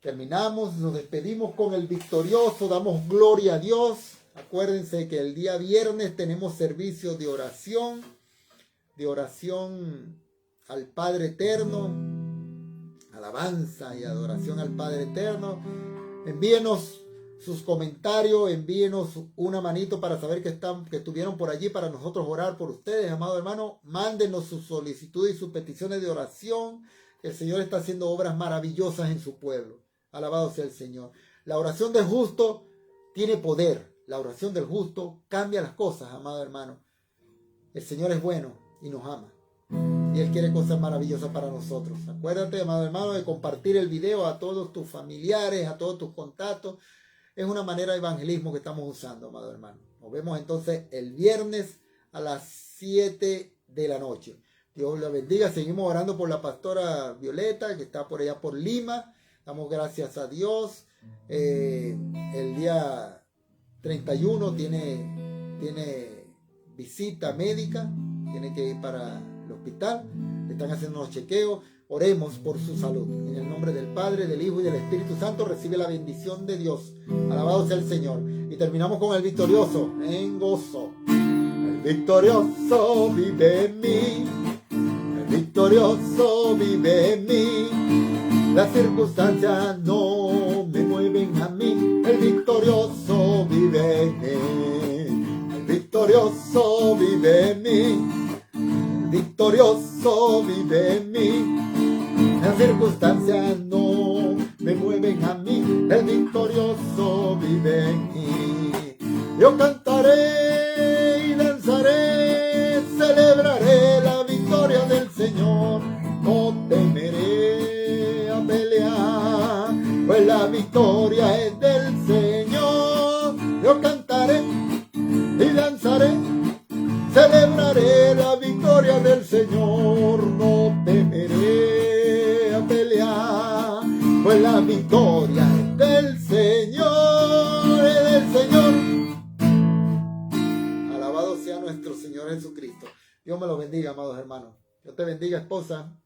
Terminamos, nos despedimos con el victorioso, damos gloria a Dios. Acuérdense que el día viernes tenemos servicio de oración al Padre Eterno, alabanza y adoración al Padre Eterno. Envíenos sus comentarios, envíenos una manito para saber que estuvieron por allí para nosotros orar por ustedes, amado hermano. Mándenos sus solicitudes y sus peticiones de oración. El Señor está haciendo obras maravillosas en su pueblo. Alabado sea el Señor. La oración del justo tiene poder. La oración del justo cambia las cosas, amado hermano. El Señor es bueno y nos ama. Y Él quiere cosas maravillosas para nosotros. Acuérdate, amado hermano, de compartir el video a todos tus familiares, a todos tus contactos. Es una manera de evangelismo que estamos usando, amado hermano. Nos vemos entonces el viernes a las 7 de la noche. Dios la bendiga. Seguimos orando por la pastora Violeta, que está por allá por Lima. Damos gracias a Dios. El día 31 tiene visita médica. Tiene que ir para el hospital. Le están haciendo unos chequeos. Oremos por su salud. En el nombre del Padre, del Hijo y del Espíritu Santo, recibe la bendición de Dios. Alabado sea el Señor. Y terminamos con el victorioso en gozo. El victorioso vive en mí. El victorioso vive en mí. Las circunstancias no me mueven a mí. El victorioso vive en mí. El victorioso vive en mí. El victorioso vive en mí. Las circunstancias no me mueven a mí. El victorioso vive en mí. Yo cantaré y danzaré, celebraré la victoria del Señor. No temeré a pelear, pues la victoria es del Señor. Yo cantaré y danzaré, celebraré la victoria del Señor. No temeré a pelear, pues la victoria es del Señor, es del Señor. Alabado sea nuestro Señor Jesucristo. Dios me lo bendiga, amados hermanos. Dios te bendiga, esposa.